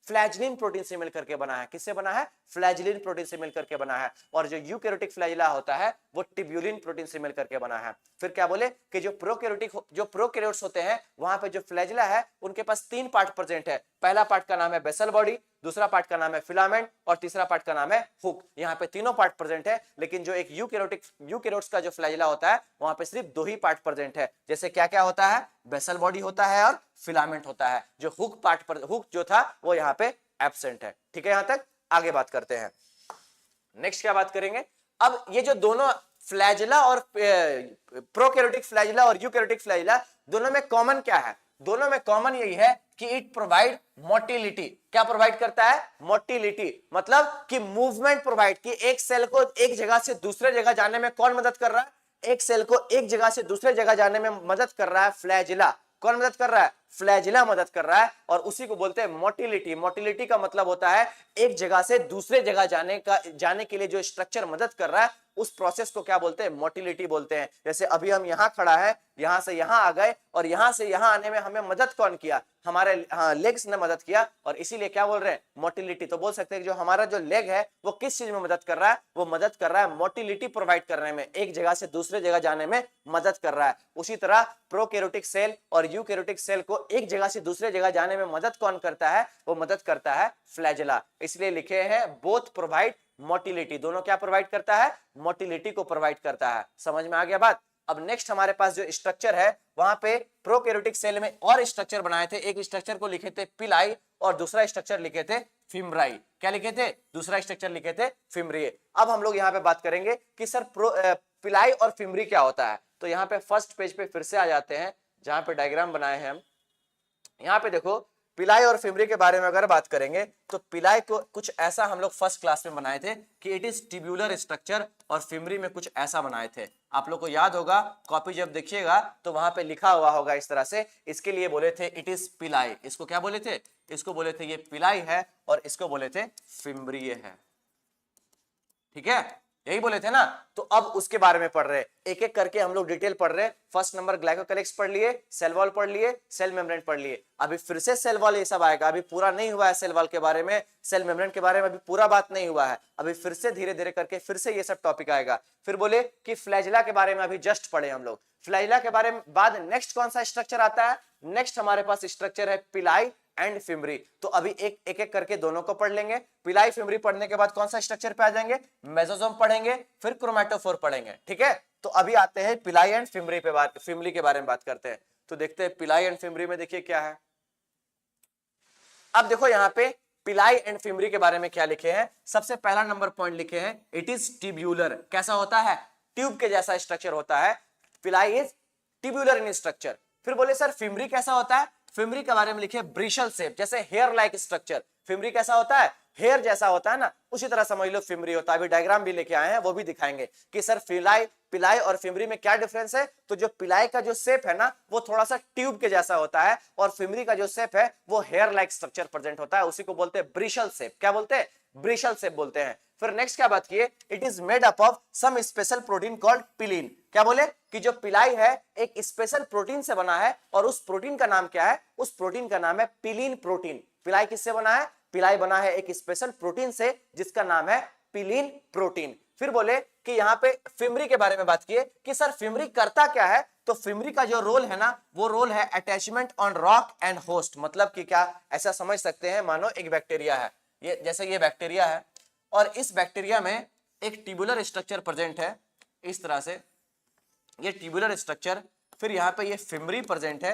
फ्लैजिलिन प्रोटीन से मिलकर के बना है। किससे बना है? फ्लैजिलिन प्रोटीन से मिलकर के बना है। और जो यूकैरियोटिक फ्लैजिला होता है वो ट्यूब्यूलिन प्रोटीन से मिलकर के बना है। फिर क्या बोले कि जो प्रोकैरियोट्स होते हैं वहां पे जो फ्लैजिला है उनके पास 3 पार्ट प्रेजेंट है। पहला पार्ट का नाम है बेसल बॉडी, दूसरा पार्ट का नाम है फिलामेंट और तीसरा पार्ट का नाम है हुक। यहाँ पे तीनों पार्ट प्रेजेंट है। लेकिन जो एक यूकैरियोट्स का जो फ्लैजिला होता है वहां पे सिर्फ 2 ही पार्ट प्रेजेंट है। जैसे क्या क्या होता है? बेसल बॉडी होता है और फिलामेंट होता है। जो हुक जो था वो यहाँ पे एब्सेंट है। ठीक है, यहां तक आगे बात करते हैं। नेक्स्ट क्या बात करेंगे? अब ये जो दोनों फ्लैजिला और प्रोकैरियोटिक फ्लैजिला और यूकैरियोटिक फ्लैजिला दोनों में कॉमन क्या है? दोनों में कॉमन यही है कि इट प्रोवाइड मोटिलिटी। क्या प्रोवाइड करता है? मोटिलिटी, मतलब कि मूवमेंट प्रोवाइड, कि एक सेल को एक जगह से दूसरे जगह जाने में कौन मदद कर रहा है? एक सेल को एक जगह से दूसरे जगह जाने में मदद कर रहा है फ्लैजिला। कौन मदद कर रहा है? फ्लैजिला मदद कर रहा है, और उसी को बोलते हैं मोटिलिटी। मोटिलिटी का मतलब होता है एक जगह से दूसरे जगह जाने के लिए जो स्ट्रक्चर मदद कर रहा है, उस प्रोसेस को क्या बोलते हैं? मोटिलिटी बोलते हैं। जैसे अभी हम यहां खड़ा है, यहां से यहां आ गए, और यहां से यहां आने में हमें मदद कौन किया? हमारे लेग्स ने मदद किया, और इसीलिए क्या बोल रहे हैं? मोटिलिटी। तो बोल सकते हैं कि जो हमारा जो लेग है वो किस चीज में मदद कर रहा है? वो मदद कर रहा है मोटिलिटी प्रोवाइड करने में, एक जगह से दूसरे जगह जाने में मदद कर रहा है। उसी तरह प्रोकैरियोटिक सेल और यूकैरियोटिक सेल को एक जगह से दूसरे जगह जाने में मदद कौन करता है? वो मदद करता है फ्लैजिला। इसलिए लिखे हैं बोथ प्रोवाइड मोटिलिटी। दोनों क्या प्रोवाइड करता है? मोटिलिटी को प्रोवाइड करता है। समझ में आ गया बात? अब नेक्स्ट हमारे पास जो स्ट्रक्चर है, वहां पे प्रोकैरियोटिक सेल में और स्ट्रक्चर बनाए थे। एक स्ट्रक्चर को लिखे थे पिलाई, और दूसरा स्ट्रक्चर लिखे थे फिमराई। क्या लिखे थे? दूसरा स्ट्रक्चर लिखे थे फिमरिए। अब हम लोग यहाँ पे बात करेंगे कि सर पिलाई और फिमरी क्या होता है। तो यहाँ पे फर्स्ट पेज पे फिर से आ जाते हैं, जहां पे डायग्राम बनाए हैं हम। यहाँ पे देखो, पिलाई और फिमरी के बारे में अगर बात करेंगे, तो पिलाई को कुछ ऐसा हम लोग फर्स्ट क्लास में बनाए थे कि इट इज ट्यूब्यूलर स्ट्रक्चर, और फिमरी में कुछ ऐसा बनाए थे। आप लोग को याद होगा, कॉपी जब देखिएगा तो वहां पे लिखा हुआ होगा इस तरह से। इसके लिए बोले थे इट इज पिलाई। इसको क्या बोले थे? इसको बोले थे ये पिलाई है, और इसको बोले थे फिमरी है। ठीक है, यही बोले थे ना। तो अब उसके बारे में पढ़ रहे, एक एक करके हम लोग डिटेल पढ़ रहे। फर्स्ट नंबर ग्लाइकोकैलिक्स पढ़ लिए, सेल वॉल पढ़ लिए, सेल मेम्ब्रेन पढ़ लिए। अभी फिर से सेल वॉल ये सब आएगा, अभी पूरा नहीं हुआ है सेल वॉल के बारे में, सेल मेम्ब्रेन के बारे में अभी पूरा बात नहीं हुआ है। अभी फिर से धीरे धीरे करके फिर से ये सब टॉपिक आएगा। फिर बोले कि फ्लैजिला के बारे में अभी जस्ट पढ़े हम लोग। फ्लैजिला के बारे में बाद नेक्स्ट कौन सा स्ट्रक्चर आता है? नेक्स्ट हमारे पास स्ट्रक्चर है पिलाई एंड फिमरी। तो अभी एक एक करके दोनों को पढ़ लेंगे। पिलाई फिमरी पढ़ने के बाद कौन सा स्ट्रक्चर पे आ जाएंगे? मेसोसोम पढ़ेंगे, फिर क्रोमैटोफोर पढ़ेंगे। ठीक है, तो अभी आते हैं पिलाई एंड फिमरी पे बात, फिमरी के बारे में बात करते हैं। तो देखते हैं पिलाई एंड फिमरी में देखिए क्या है। अब देखो यहाँ पे पिलाई एंड फिमरी के बारे में क्या लिखे हैं। सबसे पहला नंबर पॉइंट लिखे हैं इट इज ट्यूब्यूलर। कैसा होता है? ट्यूब के जैसा स्ट्रक्चर होता है। पिलाई इज ट्यूब्यूलर इन स्ट्रक्चर। फिर बोले सर फिमरी कैसा होता है? फिमरी के बारे में लिखे ब्रिशल शेप, जैसे हेयर लाइक स्ट्रक्चर। फिमरी कैसा होता है? हेयर जैसा होता है ना, उसी तरह समझ लो फिमरी होता है। अभी डायग्राम भी लेके आए हैं, वो भी दिखाएंगे कि सर पिलाई और फिमरी में क्या डिफरेंस है। तो जो पिलाई का जो शेप है ना, वो थोड़ा सा ट्यूब के जैसा होता है, और फिमरी का जो शेप है वो हेयर लाइक स्ट्रक्चर प्रेजेंट होता है। उसी को बोलते हैं ब्रिशल शेप। क्या बोलते हैं? ब्रिशल शेप बोलते हैं। फिर नेक्स्ट क्या बात किए? It is made up of some special protein called pilin. क्या बोले? कि जो पिलाई है एक स्पेशल प्रोटीन से बना है, और उस प्रोटीन का नाम क्या है? उस प्रोटीन का नाम है पिलीन प्रोटीन। पिलाई किससे बना है? पिलाई बना है एक स्पेशल प्रोटीन से, जिसका नाम है पिलीन प्रोटीन। फिर बोले कि यहाँ पे फिमरी के बारे में बात किए कि सर फिमरी करता क्या है। तो फिमरी का जो रोल है ना, वो रोल है attachment on rock and host. मतलब कि क्या, ऐसा समझ सकते हैं मानो एक बैक्टीरिया है, ये जैसे ये बैक्टीरिया है, और इस बैक्टीरिया में एक ट्यूबुलर स्ट्रक्चर प्रेजेंट है इस तरह से, ये ट्यूबुलर स्ट्रक्चर। फिर यहाँ पे ये फिमरी प्रेजेंट है,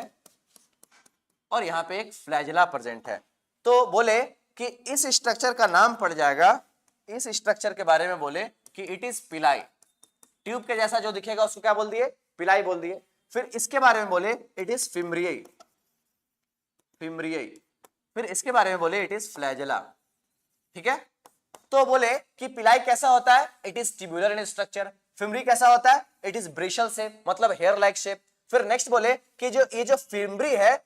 और यहाँ पे एक फ्लैजिला प्रेजेंट है। तो बोले कि इस स्ट्रक्चर का नाम पड़ जाएगा, इस स्ट्रक्चर के बारे में बोले कि इट इज पिलाई। ट्यूब के जैसा जो दिखेगा उसको क्या बोल दिए? पिलाई बोल दिए। फिर इसके बारे में बोले इट इज फिमरियाई, फिमरियाई। फिर इसके बारे में बोले इट इज फ्लैजिला। ठीक है, तो बोले कि पिलाई कैसा होता है? It is tubular in structure. Fimbria कैसा होता है? इट इज ब्रिशल शेप, मतलब हेयर लाइक शेप। फिर नेक्स्ट बोले कि ये जो फिमरी है,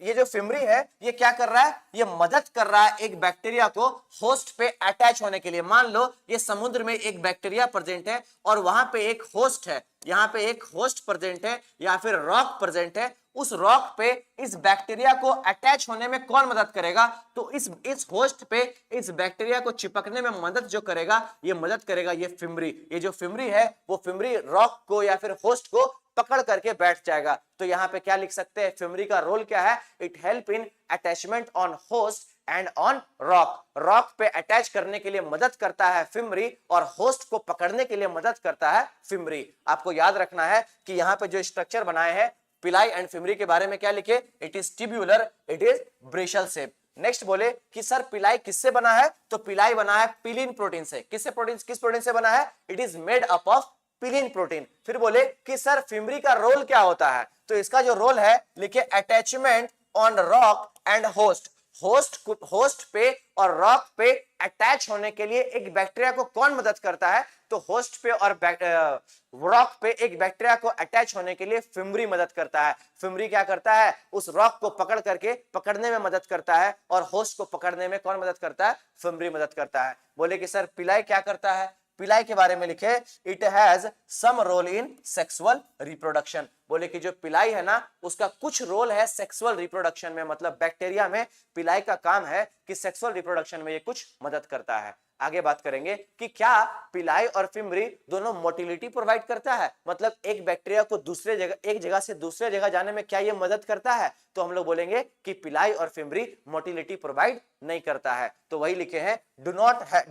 ये जो फिमरी है, ये क्या कर रहा है? ये मदद कर रहा है एक बैक्टीरिया को होस्ट पे अटैच होने के लिए। मान लो ये समुद्र में एक बैक्टीरिया प्रेजेंट है, और वहां पे एक होस्ट है, यहाँ पे एक होस्ट प्रेजेंट है, या फिर रॉक प्रेजेंट है। उस रॉक पे इस बैक्टीरिया को अटैच होने में कौन मदद करेगा? तो इस होस्ट पे इस बैक्टीरिया को चिपकने में मदद जो करेगा, ये मदद करेगा ये फिमरी। ये जो फिमरी है, वो फिमरी रॉक को या फिर होस्ट को पकड़ करके बैठ जाएगा। तो यहाँ पे क्या लिख सकते हैं? फिमरी का रोल क्या है? It help in attachment on host and on rock. Rock पे अटैच करने के लिए मदद करता है फिमरी, और होस्ट को पकड़ने के लिए मदद करता है फिमरी। आपको याद रखना है कि यहाँ पे जो स्ट्रक्चर बनाए हैं पिलाई एंड फिमरी के बारे में क्या लिखे? It is tubular, it is bristle shape. Next बोले कि सर पिलाई किससे बना है? तो पिलाई बना है पिलीन प्रोटीन से। किस प्रोटीन से बना है? It is made up of पिलीन protein. फिर बोले कि सर फिमरी का रोल क्या होता है? तो इसका जो रोल है लिखे attachment on rock and host. Host पे और रॉक पे अटैच होने के लिए एक बैक्टीरिया को कौन मदद करता है? तो होस्ट पे और रॉक पे एक बैक्टीरिया को अटैच होने के लिए फिमरी मदद करता है। फिमरी क्या करता है? उस रॉक को पकड़ने में मदद करता है, और होस्ट को पकड़ने में कौन मदद करता है? फिमरी मदद करता है। बोले कि सर पिलाई क्या करता है? पिलाई के बारे में लिखे, it has some role in sexual reproduction. बोले कि जो पिलाई है ना, उसका कुछ रोल है सेक्सुअल रिप्रोडक्शन में, मतलब बैक्टीरिया में पिलाई का काम है कि सेक्सुअल रिप्रोडक्शन में ये कुछ मदद करता है। आगे बात करेंगे कि क्या पिलाई और फिमरी दोनों मोटिलिटी प्रोवाइड करता है, मतलब एक बैक्टीरिया को एक जगह से दूसरे जगह जाने में क्या ये मदद करता है? तो हम लोग बोलेंगे कि पिलाई और फिमरी मोटिलिटी प्रोवाइड नहीं करता है। तो वही लिखे हैं, do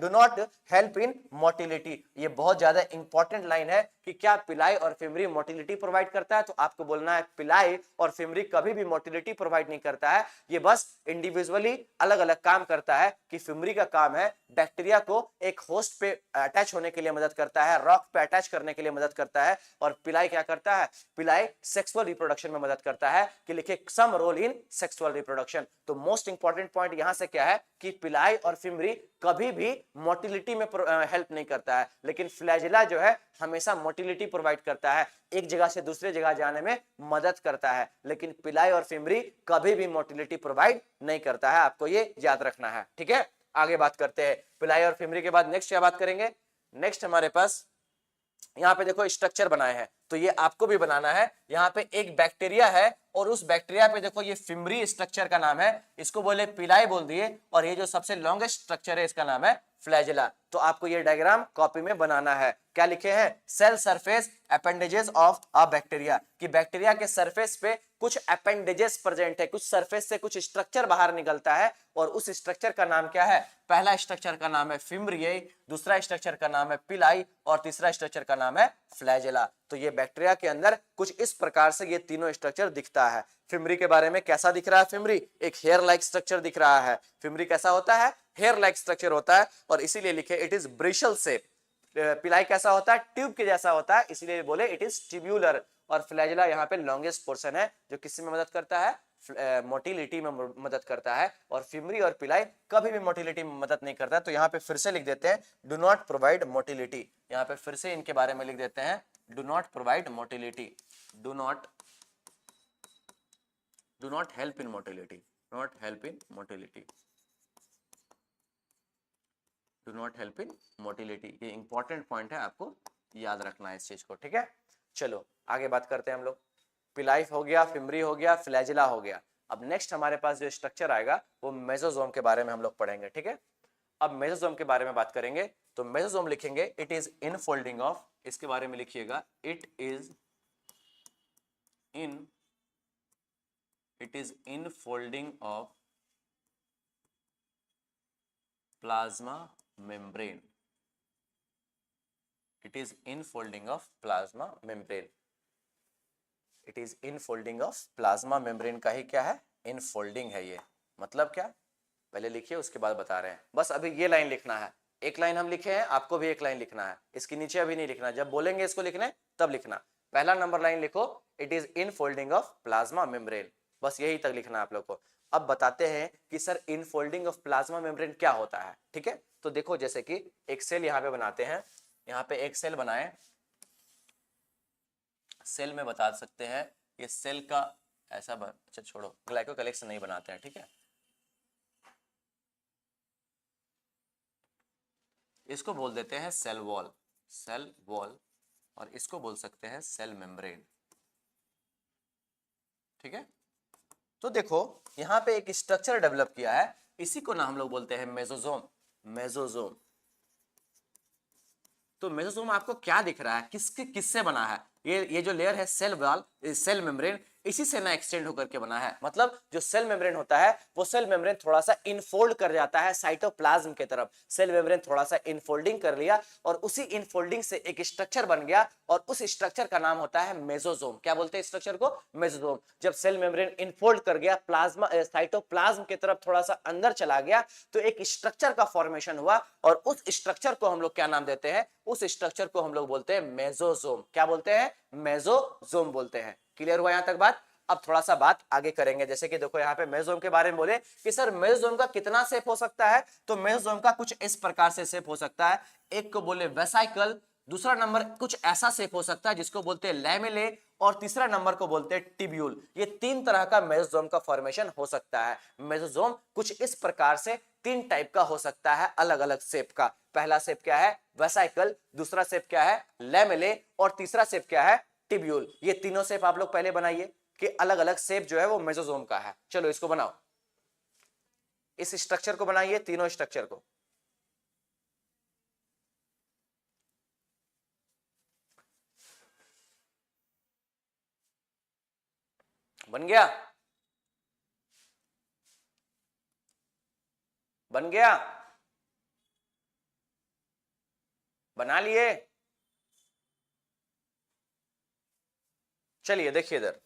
not help in motility. ये बहुत ज्यादा इंपॉर्टेंट लाइन है कि क्या पिलाई और फिमरी मोटिलिटी प्रोवाइड करता है? तो आपको बोलना है पिलाई और फिमरी कभी भी मोटिलिटी प्रोवाइड नहीं करता है, ये बस इंडिविजुअली अलग अलग काम करता है। कि फिमरी का काम है बैक्टीरिया को एक होस्ट पे अटैच होने के लिए मदद करता है, रॉक पे अटैच करने के लिए मदद करता है, और पिलाई क्या करता है? पिलाई सेक्सुअल रिप्रोडक्शन में मदद करता है, कि लिखे सम रोल इन सेक्सुअल रिप्रोडक्शन। तो मोस्ट इंपॉर्टेंट पॉइंट यहां से क्या है कि पिलाई और फिमरी कभी भी मोटिलिटी में हेल्प नहीं करता है, लेकिन फ्लैजिला जो है हमेशा मोटिलिटी प्रोवाइड करता है, एक जगह से दूसरे जगह जाने में मदद करता है, लेकिन पिलाई और फिमरी कभी भी मोटिलिटी प्रोवाइड नहीं करता है। आपको ये याद रखना है, ठीक है। आगे बात करते हैं, पिलाई और फिमरी के बाद नेक्स्ट क्या बात करेंगे? नेक्स्ट हमारे पास यहाँ पे देखो स्ट्रक्चर बनाए हैं, तो ये आपको भी बनाना है। यहाँ पे एक बैक्टीरिया है, और उस बैक्टीरिया पे देखो ये फिमरी स्ट्रक्चर का नाम है, इसको बोले पिलाई बोल दिए, और ये जो सबसे लॉन्गेस्ट स्ट्रक्चर है इसका नाम है फ्लैजिला। तो आपको ये डायग्राम कॉपी में बनाना है। क्या लिखे हैं? Cell surface appendages of a bacteria, कि बैक्टीरिया के सरफेस पे कुछ अपेंडेजेस प्रेजेंट है, कुछ सरफेस से कुछ स्ट्रक्चर बाहर निकलता है, और उस स्ट्रक्चर का नाम क्या है? पहला स्ट्रक्चर का नाम है फिमरियाई, दूसरा स्ट्रक्चर का नाम है पिलाई, और तीसरा स्ट्रक्चर का नाम है फ्लैजिला। तो ये बैक्टीरिया के अंदर कुछ इस प्रकार से ये तीनों स्ट्रक्चर दिखता है। फिमरी के बारे में कैसा दिख रहा है? फिमरी एक हेयर लाइक स्ट्रक्चर दिख रहा है। फिमरी कैसा होता है? हेयर लाइक स्ट्रक्चर होता है, और इसीलिए लिखे इट इज ब्रिशल शेप। पिलाई कैसा होता है? ट्यूब के जैसा होता है, इसीलिए बोले इट इज ट्यूब्यूलर। और फ्लैजिला यहाँ पे लॉन्गेस्ट पोर्शन है, जो किसी में मदद करता है? मोटिलिटी में मदद करता है। और फिमरी और पिलाई कभी भी मोटिलिटी में मदद नहीं करता। तो यहाँ पे फिर से लिख देते हैं, डू नॉट प्रोवाइड मोटिलिटी। यहाँ पे फिर से इनके बारे में लिख देते हैं, do not provide motility, do not help in motility, not help in motility, do not help in motility. ये इंपॉर्टेंट पॉइंट है, आपको याद रखना है इस चीज को, ठीक है। चलो आगे बात करते हैं हम लोग। पिलाई हो गया, फिमरी हो गया, फ्लैजिला हो गया। अब नेक्स्ट हमारे पास जो स्ट्रक्चर आएगा वो मेसोजोम के बारे में हम लोग पढ़ेंगे, ठीक है। अब मेसोजोम के बारे में बात करेंगे, तो मेसोजोम लिखेंगे इट इज इनफोल्डिंग ऑफ, इसके बारे में लिखिएगा it is infolding of plasma membrane, it is infolding of plasma membrane, it is infolding of plasma membrane का ही क्या है? इनफोल्डिंग है ये। मतलब क्या? पहले लिखिए उसके बाद बता रहे हैं। बस अभी ये लाइन लिखना है, एक लाइन हम लिखे हैं, आपको भी एक लाइन लिखना है, इसके नीचे अभी नहीं लिखना, जब बोलेंगे इसको लिखने तब लिखना। पहला नंबर लाइन लिखो, it is infolding of plasma membrane, बस यही तक लिखना है आप लोग को। अब बताते हैं कि sir infolding of plasma membrane क्या होता है, ठीक है। तो देखो जैसे कि एक सेल यहाँ पे बनाते हैं, यहाँ पे एक सेल बनाए, सेल में बता सकते हैं ये सेल का ऐसा अच्छा छोड़ो, ग्लाइकोकैलिक्स नहीं बनाते हैं, ठीक है। इसको बोल देते हैं सेल वॉल, और इसको बोल सकते हैं सेल मेम्ब्रेन, ठीक है। तो देखो यहाँ पे एक स्ट्रक्चर डेवलप किया है, इसी को ना हम लोग बोलते हैं मेसोजोम। तो मेसोजोम आपको क्या दिख रहा है? किससे बना है? ये जो लेयर है सेल वॉल, सेल मेम्ब्रेन, इसी से ना एक्सटेंड होकर के बना है। मतलब जो सेल मेम्ब्रेन होता है वो सेल मेम्ब्रेन थोड़ा सा इनफोल्ड कर जाता है साइटोप्लाज्म के तरफ। सेल मेम्ब्रेन थोड़ा सा इनफोल्डिंग कर लिया और उसी इनफोल्डिंग से एक स्ट्रक्चर बन गया और उस स्ट्रक्चर का नाम होता है मेसोजोम। क्या बोलते हैं स्ट्रक्चर को? मेसोजोम। जब सेल मेम्ब्रेन इनफोल्ड कर गया, प्लाज्मा साइटोप्लाज्म के तरफ थोड़ा सा अंदर चला गया तो एक स्ट्रक्चर का फॉर्मेशन हुआ और उस स्ट्रक्चर को हम लोग क्या नाम देते हैं? उस स्ट्रक्चर को हम लोग बोलते हैं मेसोजोम। क्या बोलते हैं? मेसोजोम बोलते हैं। क्लियर हुआ यहां तक बात? अब थोड़ा सा बात आगे करेंगे, जैसे कि देखो यहाँ पे मेसोजोम के बारे में बोले कि सर मेसोजोम का कितना शेप हो सकता है, तो मेसोजोम का कुछ इस प्रकार से शेप हो सकता है। एक को बोले वेसाइकल, दूसरा नंबर कुछ ऐसा शेप हो सकता है जिसको बोलते हैं लैमेले, और तीसरा नंबर को बोलते हैं टिब्यूल। ये तीन तरह का मेसोजोम का फॉर्मेशन हो सकता है। मेसोजोम कुछ इस प्रकार से तीन टाइप का हो सकता है, अलग अलग शेप का। पहला शेप क्या है, वेसाइकल, दूसरा शेप क्या है, लैमेले, और तीसरा शेप क्या है, टिब्यूल। ये तीनों शेप आप लोग पहले बनाइए कि अलग अलग शेप जो है वो मेसोजोम का है। चलो इसको बनाओ, इस स्ट्रक्चर को बनाइए, तीनों स्ट्रक्चर को। बन गया, बन गया, बना लिए। चलिए देखिए इधर,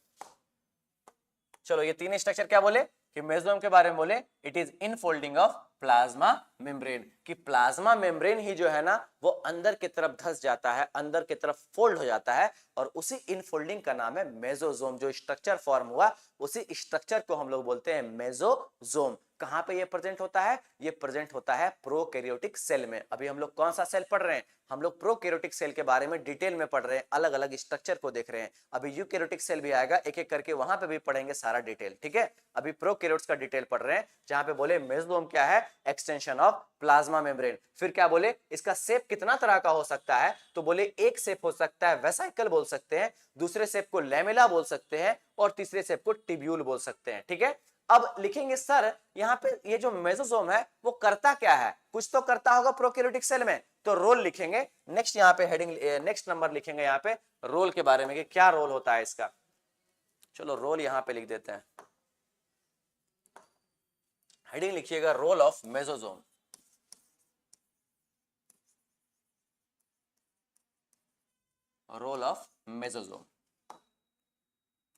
चलो ये तीन स्ट्रक्चर क्या बोले कि मेसोजोम के बारे में बोले it is infolding of plasma membrane, कि प्लाज्मा मेम्ब्रेन ही जो है ना वो अंदर की तरफ धस जाता है, अंदर की तरफ फोल्ड हो जाता है, और उसी इनफोल्डिंग का नाम है मेसोजोम। जो स्ट्रक्चर फॉर्म हुआ उसी स्ट्रक्चर को हम लोग बोलते हैं मेसोजोम। कहां पे ये प्रेजेंट होता है, ये प्रेजेंट होता है प्रोकैरियोटिक सेल में। अभी हम लोग कौन सा सेल पढ़ रहे हैं, हम लोग प्रोकैरियोटिक सेल के बारे में डिटेल में पढ़ रहे हैं, अलग अलग स्ट्रक्चर को देख रहे हैं। अभी यूकैरियोटिक सेल भी आएगा, एक एक करके वहां पे भी पढ़ेंगे सारा डिटेल, ठीक है। अभी प्रोकैरियोट्स का डिटेल पढ़ रहे हैं, जहां पे बोले मेसोजोम क्या है, एक्सटेंशन ऑफ प्लाज्मा मेम्ब्रेन। फिर क्या बोले, इसका शेप कितना तरह का हो सकता है, तो बोले एक शेप हो सकता है वेसाइकल बोल सकते हैं, दूसरे शेप को लैमेला बोल सकते हैं, और तीसरे शेप को टिब्यूल बोल सकते हैं, ठीक है। अब लिखेंगे सर यहाँ पे ये जो मेसोजोम है वो करता क्या है, कुछ तो करता होगा प्रोकैरियोटिक सेल में, तो रोल लिखेंगे। नेक्स्ट यहाँ पे हेडिंग, नेक्स्ट नंबर लिखेंगे यहाँ पे रोल के बारे में कि क्या रोल होता है इसका। चलो रोल यहाँ पे लिख देते हैं, हेडिंग लिखिएगा role of mesosome. Role of mesosome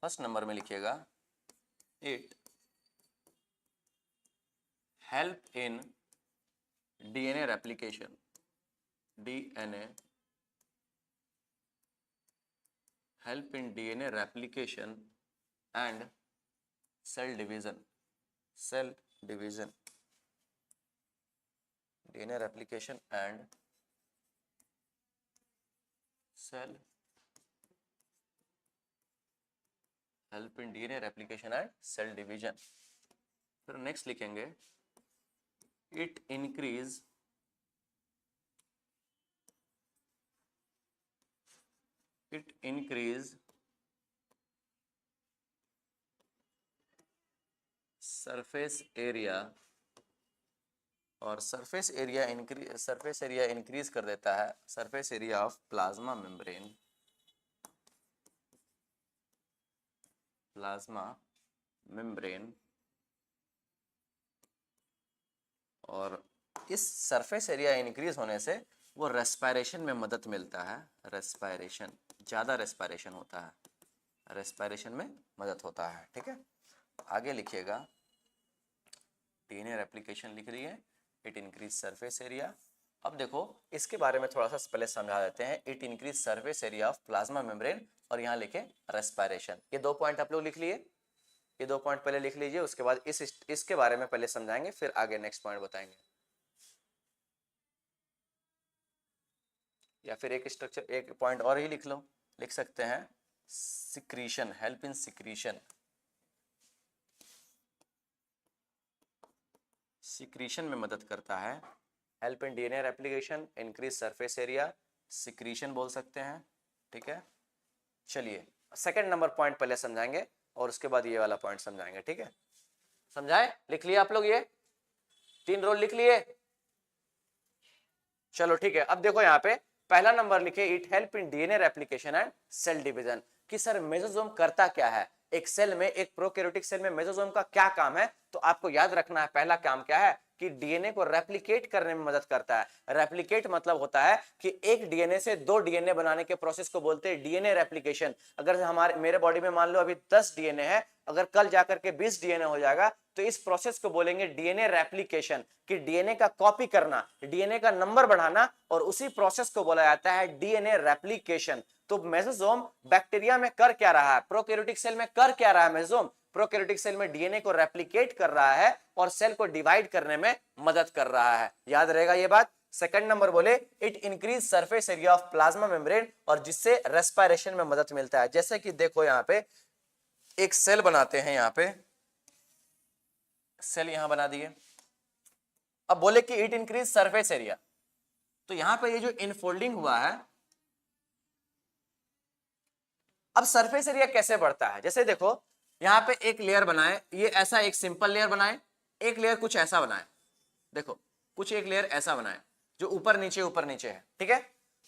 first number में लिखिएगा, it help in DNA replication, DNA help in DNA replication and cell division, cell division, DNA replication and cell, help in DNA replication and cell division। फिर next लिखेंगे it increase surface area, और surface area increase कर देता है, surface area of plasma membrane, और इस surface area increase होने से वो रेस्पिरेशन में मदद मिलता है, रेस्पिरेशन, ज्यादा रेस्पिरेशन होता है, रेस्पिरेशन में मदद होता है, ठीक है। आगे लिखिएगा डीएनए रेप्लिकेशन लिख रही है, इट इंक्रीज सरफेस एरिया। अब देखो इसके बारे में थोड़ा सा पहले समझा देते हैं, it increase surface area of plasma membrane, और यहाँ लिखे रेस्पिरेशन। ये दो पॉइंट आप लोग लिख लिए, ये दो पॉइंट पहले लिख लीजिए, उसके बाद इसके बारे में पहले समझाएंगे, फिर आगे नेक्स्ट पॉइंट बताएंगे। या फिर एक स्ट्रक्चर, एक पॉइंट और ही लिख लो, लिख सकते हैं secretion, help in secretion, secretion में मदद करता है, help in DNA replication, increase surface area, secretion बोल सकते हैं, ठीक है। चलिए सेकंड नंबर पॉइंट पहले समझाएंगे और उसके बाद ये वाला पॉइंट समझाएंगे, ठीक है। समझाए, लिख लिया आप लोग, ये तीन रोल लिख लिए, चलो ठीक है। अब देखो यहाँ पे पहला नंबर लिखे, it help in DNA replication and cell division, कि सर मेसोजोम करता क्या है, एक सेल में, एक प्रोकैरियोटिक सेल में मेसोजोम का क्या काम है, तो आपको याद रखना है पहला काम क्या है कि डीएनए को रेप्लिकेट करने में मदद करता है। रेप्लिकेट मतलब होता है कि एक डीएनए से दो डीएनए बनाने के प्रोसेस को बोलते हैं डीएनए रेप्लिकेशन। अगर हमारे मेरे बॉडी में मान लो अभी 10 डीएनए है, अगर कल जाकर के 20 डीएनए हो जाएगा तो इस प्रोसेस को बोलेंगे डीएनए रेप्लिकेशन, कि डीएनए का कॉपी करना, डीएनए का नंबर बढ़ाना, और उसी प्रोसेस को बोला जाता है डीएनए रेप्लिकेशन। तो मेसोसोम बैक्टीरिया में कर क्या रहा है, प्रोकैरियोटिक सेल में कर क्या रहा है मेसोसोम, प्रोकैरियोटिक सेल में डीएनए को रेप्लिकेट कर रहा है और सेल को डिवाइड करने में मदद कर रहा है। याद रहेगा ये बात। सेकंड नंबर बोले it increase surface area of plasma membrane, और जिससे रेस्पिरेशन में मदद मिलता है। जैसे कि देखो यहाँ पे एक सेल बनाते हैं, यहाँ पे सेल यहां बना दिए, अब बोले कि इट इंक्रीज सरफेस एरिया, तो यहां पे ये जो इनफोल्डिंग हुआ है, अब सरफेस एरिया कैसे बढ़ता है, जैसे देखो यहां पे एक लेयर बनाए, ये ऐसा एक सिंपल लेयर बनाए, एक लेयर कुछ ऐसा बनाए, देखो कुछ एक लेयर ऐसा बनाए जो ऊपर नीचे है, ठीक है।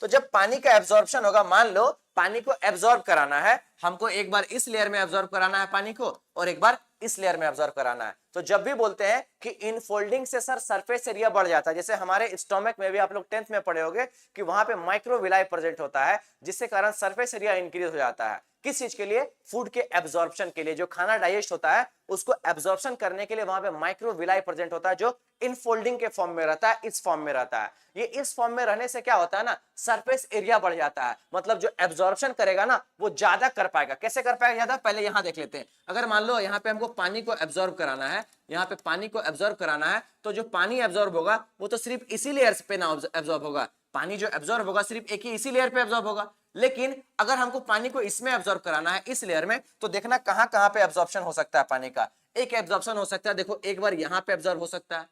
तो जब पानी का एब्जॉर्प्शन होगा, मान लो पानी को एब्जॉर्ब कराना है हमको, एक बार इस लेयर में एब्जॉर्ब कराना है पानी को और एक बार इस लेयर में एब्जॉर्ब कराना है। तो जब भी बोलते हैं कि इनफोल्डिंग से सर सरफेस एरिया बढ़ जाता है, जैसे हमारे स्टोमक में भी आप लोग 10th में पढ़े होंगे कि वहां पे माइक्रोविलाई प्रेजेंट होता है, जिससे कारण सरफेस एरिया इंक्रीज हो जाता है। किस चीज के लिए, फूड के एब्जॉर्प्शन के लिए, जो खाना डाइजेस्ट होता है उसको एब्जॉर्प्शन करने के लिए वहां पे माइक्रोविलाई प्रेजेंट होता है, जो इनफोल्डिंग के फॉर्म में रहता है, इस फॉर्म में रहता है। ये इस फॉर्म में रहने से क्या होता है ना, सरफेस एरिया बढ़ जाता है, मतलब जो एब्जॉर्प्शन करेगा ना वो ज्यादा कर पाएगा। कैसे कर पाएगा ज्यादा, पहले यहां देख लेते हैं। अगर मान लो यहाँ पे हमको पानी को एब्जॉर्ब कराना है, यहाँ पे पानी को एब्जॉर्ब कराना है, तो जो पानी एब्जॉर्ब होगा वो तो सिर्फ इसी लेयर पे ना एब्जॉर्ब होगा, पानी जो एब्जॉर्ब होगा सिर्फ एक ही इसी लेयर पे एब्जॉर्ब होगा। लेकिन अगर हमको पानी को इसमें एब्जॉर्ब कराना है, इस लेयर में, तो देखना कहां कहां पे एब्जॉर्प्शन हो सकता है पानी का। एक एब्जॉर्प्शन हो सकता है, देखो एक बार यहां पे एब्जॉर्ब हो सकता है,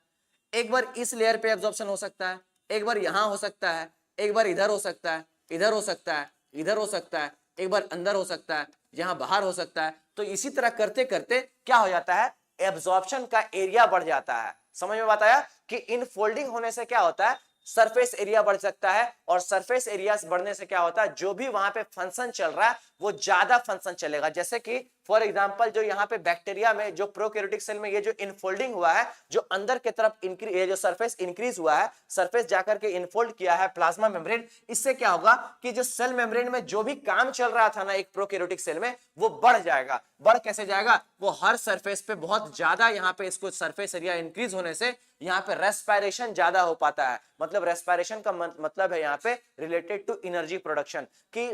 एक बार इस लेयर पे एब्जॉर्प्शन हो सकता है, एक बार यहां हो सकता है, एक बार इधर हो सकता है, इधर हो सकता है, इधर हो सकता है, एक बार अंदर हो सकता है, यहां बाहर हो सकता है। तो इसी तरह करते करते क्या हो जाता है, एब्जॉर्प्शन का एरिया बढ़ जाता है। समझ में बात आया कि इनफोल्डिंग होने से क्या होता है, सरफेस एरिया बढ़ सकता है, और सरफेस एरिया बढ़ने से क्या होता है, जो भी वहां पे फंक्शन चल रहा है वो ज्यादा फंक्शन चलेगा। जैसे कि फॉर एग्जांपल जो यहाँ पे बैक्टीरिया में, जो प्रोकैरियोटिक सेल में ये जो इनफोल्डिंग हुआ है, जो अंदर की तरफ ये जो सरफेस इंक्रीज हुआ है, सरफेस जाकर के इनफोल्ड किया है प्लाज्मा मेम्ब्रेन, इससे क्या होगा कि जो सेल मेम्ब्रेन में जो भी काम चल रहा था ना एक प्रोकैरियोटिक सेल में, वो बढ़ जाएगा। बढ़ कैसे जाएगा, वो हर सरफेस पे बहुत ज्यादा, यहाँ पे इसको सरफेस एरिया इंक्रीज होने से यहाँ पे रेस्पिरेशन ज्यादा हो पाता है। मतलब रेस्पिरेशन का मतलब है यहाँ पे रिलेटेड टू एनर्जी प्रोडक्शन, कि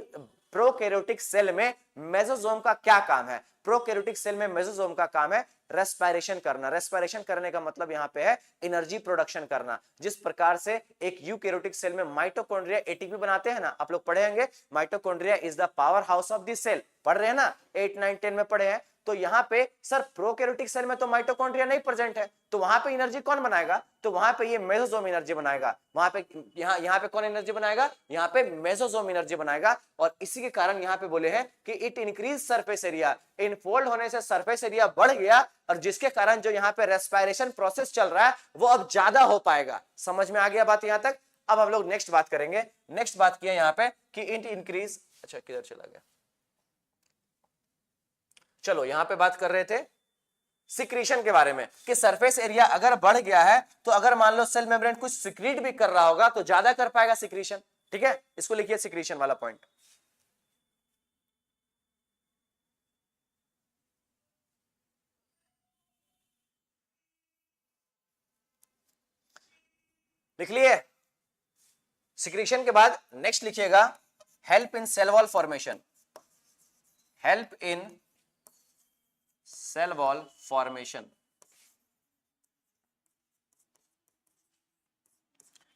प्रोकैरियोटिक सेल में मेसोसोम का क्या काम है। प्रोकैरियोटिक सेल में मेसोसोम का काम है रेस्पिरेशन करना। रेस्पिरेशन करने का मतलब यहाँ पे है एनर्जी प्रोडक्शन करना। जिस प्रकार से एक यूकैरियोटिक सेल में माइटोकॉन्ड्रिया एटीपी बनाते हैं ना, आप लोग पढ़े होंगे, mitochondria is the power house of the cell, पढ़ रहे हैं ना, 8, 9, 10 में पढ़े हैं। तो यहाँ पे सर प्रोकैरियोटिक सेल में तो माइटोकॉन्ड्रिया नहीं प्रेजेंट है, तो वहां पे एनर्जी कौन बनाएगा, तो वहां पे ये मेसोसोम एनर्जी बनाएगा। वहां पे यहाँ पे कौन एनर्जी बनाएगा, यहाँ पे मेसोसोम एनर्जी बनाएगा। और इसी के कारण यहाँ पे बोले हैं कि it increase surface area, infold होने से सरफेस एरिया बढ़ गया, और जिसके कारण जो यहाँ पे रेस्पिरेशन प्रोसेस चल रहा है वो अब ज्यादा हो पाएगा। समझ में आ गया बात यहाँ तक। अब हम लोग नेक्स्ट बात करेंगे। नेक्स्ट बात किया यहाँ पे कि इट इंक्रीज, अच्छा किधर चला गया, चलो यहां पे बात कर रहे थे सिक्रीशन के बारे में, कि सरफेस एरिया अगर बढ़ गया है तो अगर मान लो सेल मेम्ब्रेन कुछ सिक्रीट भी कर रहा होगा तो ज्यादा कर पाएगा सिक्रीशन। ठीक है, इसको लिखिए सिक्रीशन वाला पॉइंट। लिख लिए। सिक्रीशन के बाद नेक्स्ट लिखिएगा help in cell wall formation. Help in cell wall formation,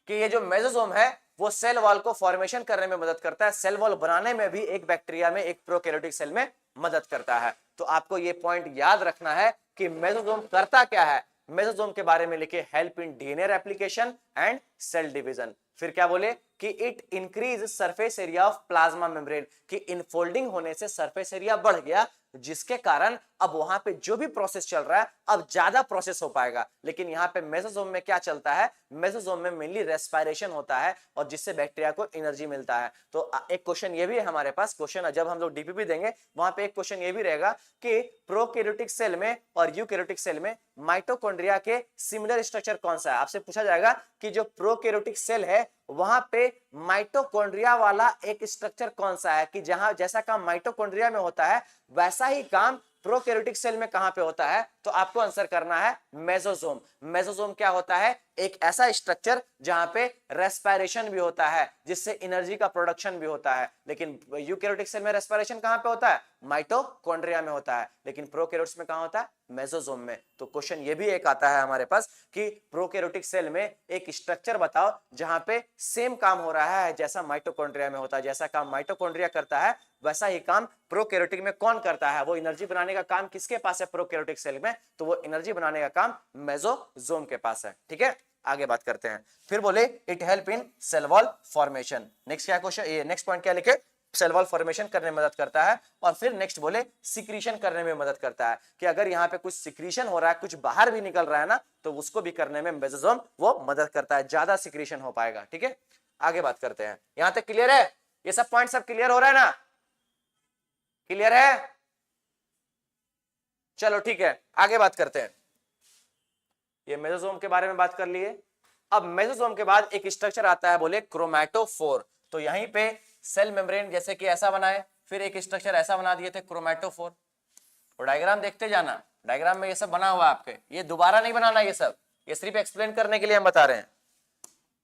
कि ये जो मेसोसोम है वो सेल वॉल को फॉर्मेशन करने में मदद करता है। सेल वॉल बनाने में भी एक बैक्टीरिया में, एक प्रोकैरियोटिक सेल में मदद करता है। तो आपको ये पॉइंट याद रखना है कि मेसोसोम करता क्या है। मेसोसोम के बारे में लिखे help in DNA replication and cell division. फिर क्या बोले कि it increase surface area of plasma membrane, कि इनफोल्डिंग होने से सरफेस एरिया बढ़ गया, जिसके कारण अब वहां पे जो भी प्रोसेस चल रहा है अब ज्यादा प्रोसेस हो पाएगा। लेकिन यहाँ पे मेसोसोम में क्या चलता है, मेसोसोम में मेनली रेस्पिरेशन होता है, और जिससे बैक्टीरिया को एनर्जी मिलता है। तो एक क्वेश्चन ये भी है हमारे पास, क्वेश्चन जब हम लोग डीपीपी देंगे वहां पे एक क्वेश्चन ये भी रहेगा कि प्रोकैरियोटिक सेल में और यूकैरियोटिक सेल में माइटोकॉन्ड्रिया के सिमिलर स्ट्रक्चर कौन सा है। आपसे पूछा जाएगा कि जो प्रोकैरियोटिक सेल है वहां पे माइटोकॉन्ड्रिया वाला एक स्ट्रक्चर कौन सा है, कि जहां जैसा काम माइटोकॉन्ड्रिया में होता है वैसा ही काम प्रोकैरियोटिक सेल में कहां पे होता है। तो आपको आंसर करना है मेसोसोम। मेसोसोम क्या होता है, एक ऐसा स्ट्रक्चर जहां पे रेस्पिरेशन भी होता है, जिससे एनर्जी का प्रोडक्शन भी होता है। लेकिन यूकैरियोटिक सेल में रेस्पिरेशन कहां पे होता है? माइटोकॉन्ड्रिया में होता है। लेकिन प्रोकैरियोट्स में कहां होता है? मेसोसोम में। तो क्वेश्चन ये भी एक आता है हमारे पास कि प्रोकैरियोटिक सेल में एक स्ट्रक्चर बताओ जहां पे सेम काम हो रहा है जैसा माइटोकॉन्ड्रिया में होता है। जैसा काम माइटोकॉन्ड्रिया करता है वैसा ही काम प्रोकैरियोटिक में कौन करता है? वो एनर्जी बनाने का काम किसके पास है प्रोकैरियोटिक सेल में? तो वो एनर्जी बनाने का काम मेसोसोम के पास है। ठीक है, आगे बात करते हैं। फिर बोले it help in cell wall formation. Next क्या क्वेश्चन, ये नेक्स्ट पॉइंट क्या लिखे? सेल वॉल फॉर्मेशन करने में मदद करता है। और फिर नेक्स्ट बोले सिक्रीशन करने में मदद करता है, कि अगर यहाँ पे कुछ सिक्रीशन हो रहा है, कुछ बाहर भी निकल रहा है ना, तो उसको भी करने में मेसोसोम वो मदद करता है, ज्यादा सिक्रीशन हो पाएगा। ठीक है, आगे बात करते हैं। यहां तक क्लियर है? ये सब पॉइंट सब क्लियर हो रहा है ना? क्लियर है? चलो ठीक है, आगे बात करते हैं। ये मेसोसोम के बारे में बात कर लिए। अब मेसोसोम के बाद एक स्ट्रक्चर आता है, बोले क्रोमैटोफोर। तो यहीं पे सेल मेम्ब्रेन जैसे कि ऐसा बनाए, फिर एक स्ट्रक्चर ऐसा बना दिए थे क्रोमैटोफोर। और डायग्राम देखते जाना, डायग्राम में ये सब बना हुआ है आपके, ये दोबारा नहीं बनाना, ये सब ये सिर्फ एक्सप्लेन करने के लिए हम बता रहे हैं।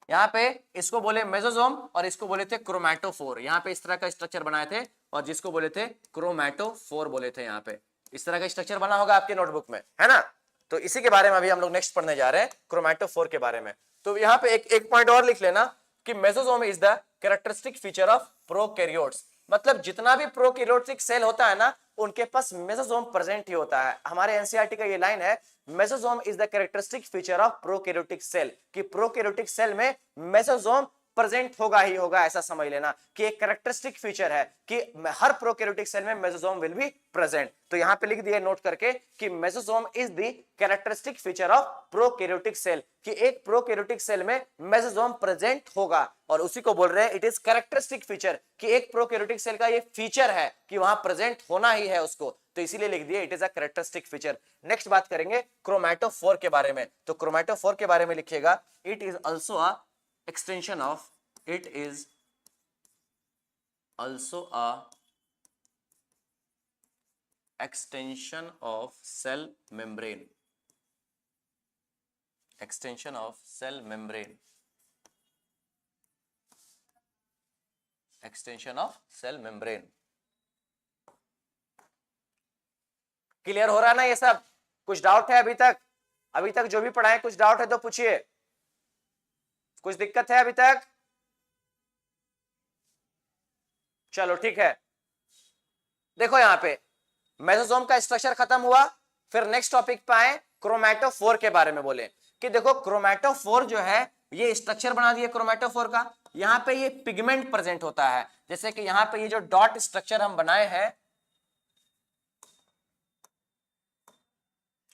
यहाँ पे इसको बोले मेसोसोम और इसको बोले थे क्रोमैटोफोर। यहाँ पे इस तरह का स्ट्रक्चर बनाए थे और जिसको बोले थे क्रोमैटोफोर बोले थे। यहाँ पे इस तरह का स्ट्रक्चर बना होगा आपके नोटबुक में, है ना? तो इसी के बारे में अभी हम लोग नेक्स्ट पढ़ने जा रहे हैं, क्रोमैटोफोर के बारे में। तो यहाँ पे एक पॉइंट और लिख लेना कि mesosome is the characteristic feature of prokaryotes. मतलब जितना भी प्रोकैरियोटिक सेल होता है ना, उनके पास मेसोसोम प्रेजेंट ही होता है। हमारे एनसीईआरटी का ये लाइन है, mesosome is the characteristic feature of prokaryotic cell, कि प्रोकैरियोटिक सेल में मेसोसोम प्रेजेंट होगा ही होगा। ऐसा समझ लेना कि एक कैरेक्टरिस्टिक फीचर है कि हर प्रोकैरियोटिक सेल में मेसोसोम विल बी प्रेजेंट। तो यहां पे लिख दिया नोट करके कि mesosome is the characteristic feature of prokaryotic cell, कि एक प्रोकैरियोटिक सेल में मेसोसोम प्रेजेंट होगा। और उसी को बोल रहे हैं इट इज कैरेक्टरिस्टिक फीचर, कि एक प्रोकैरियोटिक सेल का ये फीचर है कि वहां प्रेजेंट होना ही है उसको। तो इसीलिए लिख दिया it is a characteristic feature. Next बात करेंगे क्रोमैटोफोर के बारे में। तो क्रोमैटोफोर के बारे में लिखिएगा it is also a extension of, it is also a extension of cell membrane, extension of cell membrane, extension of cell membrane। Clear हो रहा है ना ये सब? कुछ डाउट है अभी तक? अभी तक जो भी पढ़ाए कुछ डाउट है तो पूछिए, कुछ दिक्कत है अभी तक? चलो ठीक है, देखो यहां पे मेसोसोम का स्ट्रक्चर खत्म हुआ। फिर नेक्स्ट टॉपिक पे आए, क्रोमैटोफोर के बारे में बोले कि देखो क्रोमैटोफोर जो है ये स्ट्रक्चर बना दिया क्रोमैटोफोर का। यहां पे ये पिगमेंट प्रेजेंट होता है, जैसे कि यहां पे ये जो डॉट स्ट्रक्चर हम बनाए हैं,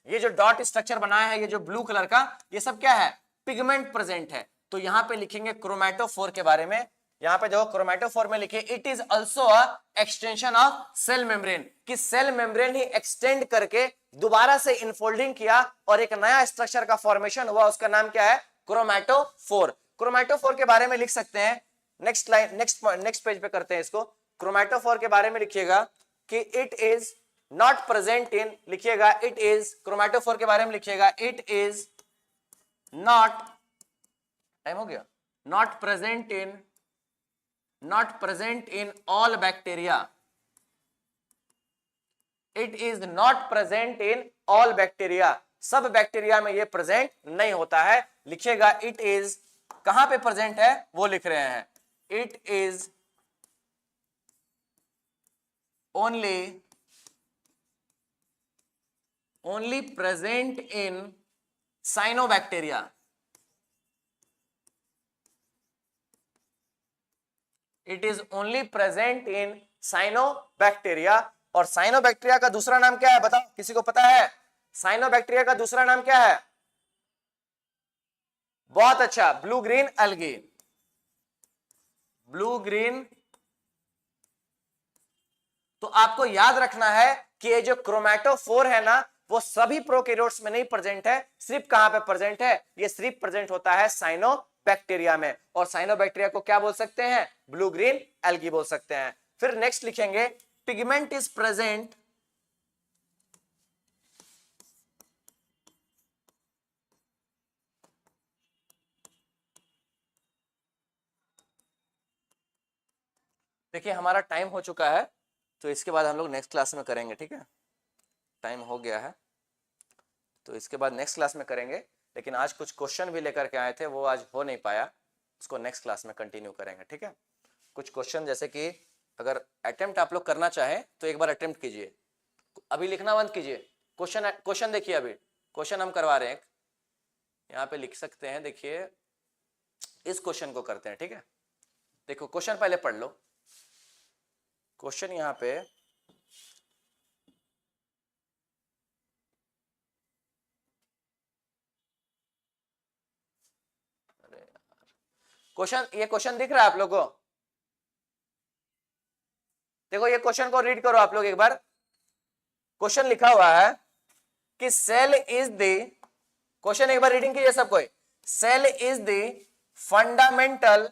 ये जो डॉट स्ट्रक्चर बनाया है, ये जो ब्लू कलर का, ये सब क्या है? पिगमेंट प्रेजेंट है। तो यहां पे लिखेंगे क्रोमैटोफोर के बारे में। यहां पे देखो क्रोमैटोफोर में लिखे it is also a extension of cell membrane, कि सेल मेम्ब्रेन ही एक्सटेंड करके दोबारा से इनफोल्डिंग किया और एक नया स्ट्रक्चर का फॉर्मेशन हुआ। उसका नाम क्या है? क्रोमैटोफोर। क्रोमैटोफोर के बारे में लिख सकते हैं, नेक्स्ट लाइन नेक्स्ट पेज पे करते हैं इसको। क्रोमैटोफोर के बारे में लिखिएगा कि it is not present in, लिखिएगा इट इज, क्रोमैटोफोर के बारे में लिखिएगा इट इज नॉट, टाइम हो गया, not present in all bacteria, it is not present in all bacteria, सब बैक्टीरिया में ये प्रेजेंट नहीं होता है। लिखिएगा इट इज, कहां पे प्रेजेंट है वो लिख रहे हैं, it is only present in cyanobacteria, it is only present in cyanobacteria। और साइनोबैक्टीरिया का दूसरा नाम क्या है बताओ, किसी को पता है? साइनोबैक्टीरिया का दूसरा नाम क्या है? बहुत अच्छा, blue green algae, blue green. तो आपको याद रखना है कि ये जो क्रोमैटोफोर है ना, वो सभी प्रोकैरियोट्स में नहीं प्रेजेंट है। सिर्फ कहां पे प्रेजेंट है? ये सिर्फ प्रेजेंट होता है साइनोबैक्टीरिया में। और साइनोबैक्टीरिया को क्या बोल सकते हैं? ब्लू ग्रीन एल्गी बोल सकते हैं। फिर नेक्स्ट लिखेंगे पिगमेंट इज प्रेजेंट, देखिए हमारा टाइम हो चुका है, तो इसके बाद हम लोग नेक्स्ट क्लास में करेंगे, ठीक है, टाइम हो गया है, तो इसके बाद नेक्स्ट क्लास में करेंगे। लेकिन आज कुछ क्वेश्चन भी लेकर के आए थे, वो आज हो नहीं पाया, उसको नेक्स्ट क्लास में कंटिन्यू करेंगे, ठीक है। कुछ क्वेश्चन जैसे कि अगर अटेम्प्ट आप लोग करना चाहें तो एक बार अटेम्प्ट कीजिए, अभी लिखना बंद कीजिए। क्वेश्चन देखिए, अभी क्वेश्चन हम करवा रहे हैं, यहाँ पे लिख सकते हैं, देखिए इस क्वेश्चन को करते हैं, ठीक है। देखो क्वेश्चन पहले पढ़ लो, क्वेश्चन यहाँ पे ये क्वेश्चन दिख रहा है आप लोगों को? देखो ये क्वेश्चन को रीड करो आप लोग एक बार। क्वेश्चन लिखा हुआ है कि सेल इज द, क्वेश्चन एक बार रीडिंग कीजिए सब कोई। Cell is the fundamental,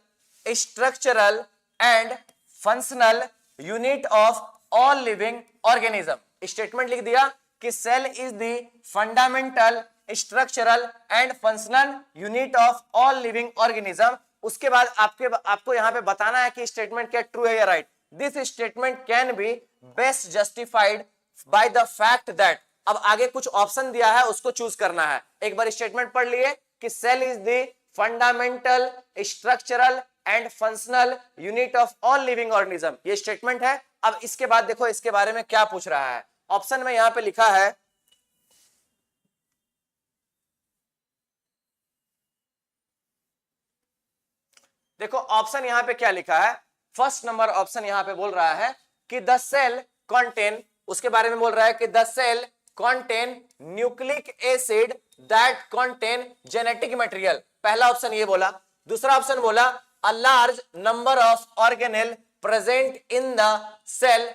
structural and functional unit of all living organism. Statement लिख दिया कि cell is the fundamental, structural and functional unit of all living organism. उसके बाद आपको यहां पे बताना है कि स्टेटमेंट क्या ट्रू है या right. This statement can be best justified by the fact that, अब आगे कुछ ऑप्शन दिया है उसको चूज करना है। एक बार स्टेटमेंट पढ़ लिए कि cell is the fundamental, structural and functional unit of all living organism, ये स्टेटमेंट है। अब इसके बाद देखो इसके बारे में क्या पूछ रहा है। ऑप्शन में यहां पे लिखा है, देखो ऑप्शन यहां पे क्या लिखा है। फर्स्ट नंबर ऑप्शन यहां पे बोल रहा है कि द सेल कंटेन, उसके बारे में बोल रहा है कि the cell contain nucleic acid that contain genetic material, पहला ऑप्शन ये बोला। दूसरा ऑप्शन बोला a large number of organelle present in the cell,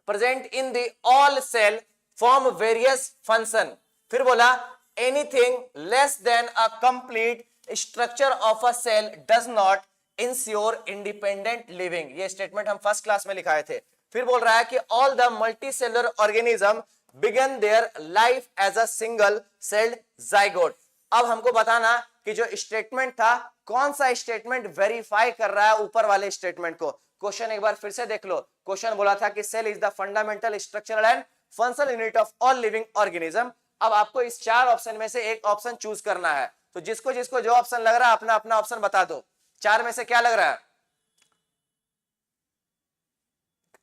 present in the all cell form various function. फिर बोला anything less than a complete structure of a cell does not ensure independent living, ये statement हम first class में लिखाए थे। फिर बोल रहा है कि all the multicellular organism begin their life as a single celled zygote. अब हमको बताना कि जो स्टेटमेंट था कौन सा स्टेटमेंट वेरीफाई कर रहा है ऊपर वाले स्टेटमेंट को। क्वेश्चन एक बार फिर से देख लो। क्वेश्चन बोला था कि cell is the fundamental, structural and functional unit of all living organism. अब आपको इस चार ऑप्शन में से एक ऑप्शन चूज करना है, तो जिसको जिसको जो ऑप्शन लग रहा है अपना अपना ऑप्शन बता दो। चार में से क्या लग रहा है,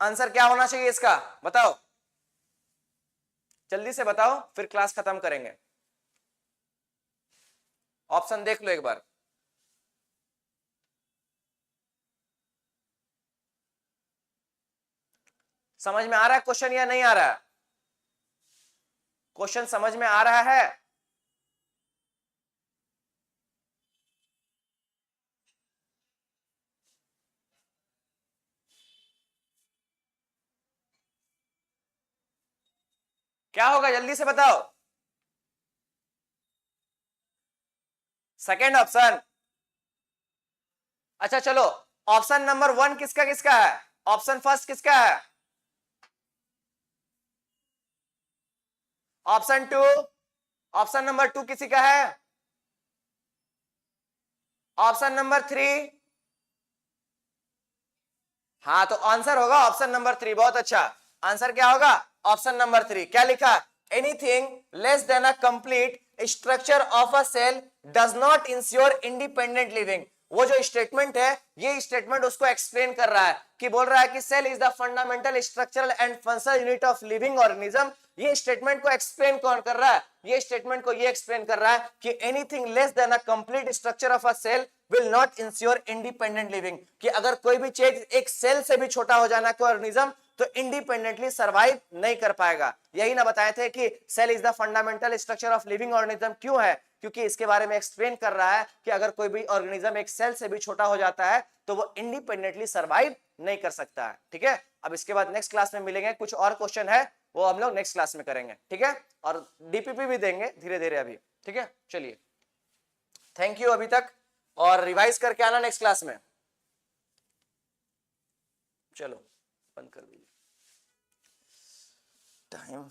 आंसर क्या होना चाहिए इसका बताओ, जल्दी से बताओ, फिर क्लास खत्म करेंगे। ऑप्शन देख लो एक बार। समझ में आ रहा है क्वेश्चन या नहीं आ रहा है? क्वेश्चन समझ में आ रहा है? क्या होगा जल्दी से बताओ। सेकेंड ऑप्शन, अच्छा चलो, ऑप्शन नंबर 1 किसका किसका है, ऑप्शन फर्स्ट किसका है, ऑप्शन 2, ऑप्शन नंबर 2 किसी का है, ऑप्शन नंबर 3, हाँ तो आंसर होगा ऑप्शन नंबर 3। बहुत अच्छा, आंसर क्या होगा, ऑप्शन नंबर 3। क्या लिखा, anything less than a complete structure of a cell does not ensure independent living. वो जो स्टेटमेंट है ये स्टेटमेंट उसको एक्सप्लेन कर रहा है कि बोल रहा है कि cell is the fundamental, structural and functional unit of living organism. ये स्टेटमेंट को एक्सप्लेन कौन कर रहा है, ये स्टेटमेंट को ये एक्सप्लेन कर रहा है कि anything less than a complete structure of a cell will not ensure independent living, कि अगर कोई भी चीज एक सेल से भी छोटा हो जाना कोई ऑर्गेनिज्म तो इंडिपेंडेंटली सरवाइव नहीं कर पाएगा। यही ना बताए थे कि cell is the fundamental structure of living organism, क्यों है, क्योंकि इसके बारे में एक्सप्लेन कर रहा है कि अगर कोई भी ऑर्गेनिज्म एक सेल से भी छोटा हो जाता है तो वो इंडिपेंडेंटली सरवाइव नहीं कर सकता है। ठीक है, अब इसके बाद नेक्स्ट क्लास में मिलेंगे, कुछ और क्वेश्चन है वो हम लोग नेक्स्ट क्लास में करेंगे। ठीक है, और डीपीपी भी देंगे धीरे धीरे अभी। ठीक है, चलिए थैंक यू अभी तक, और रिवाइज करके आना नेक्स्ट क्लास में। चलो बंद कर दीजिए टाइम।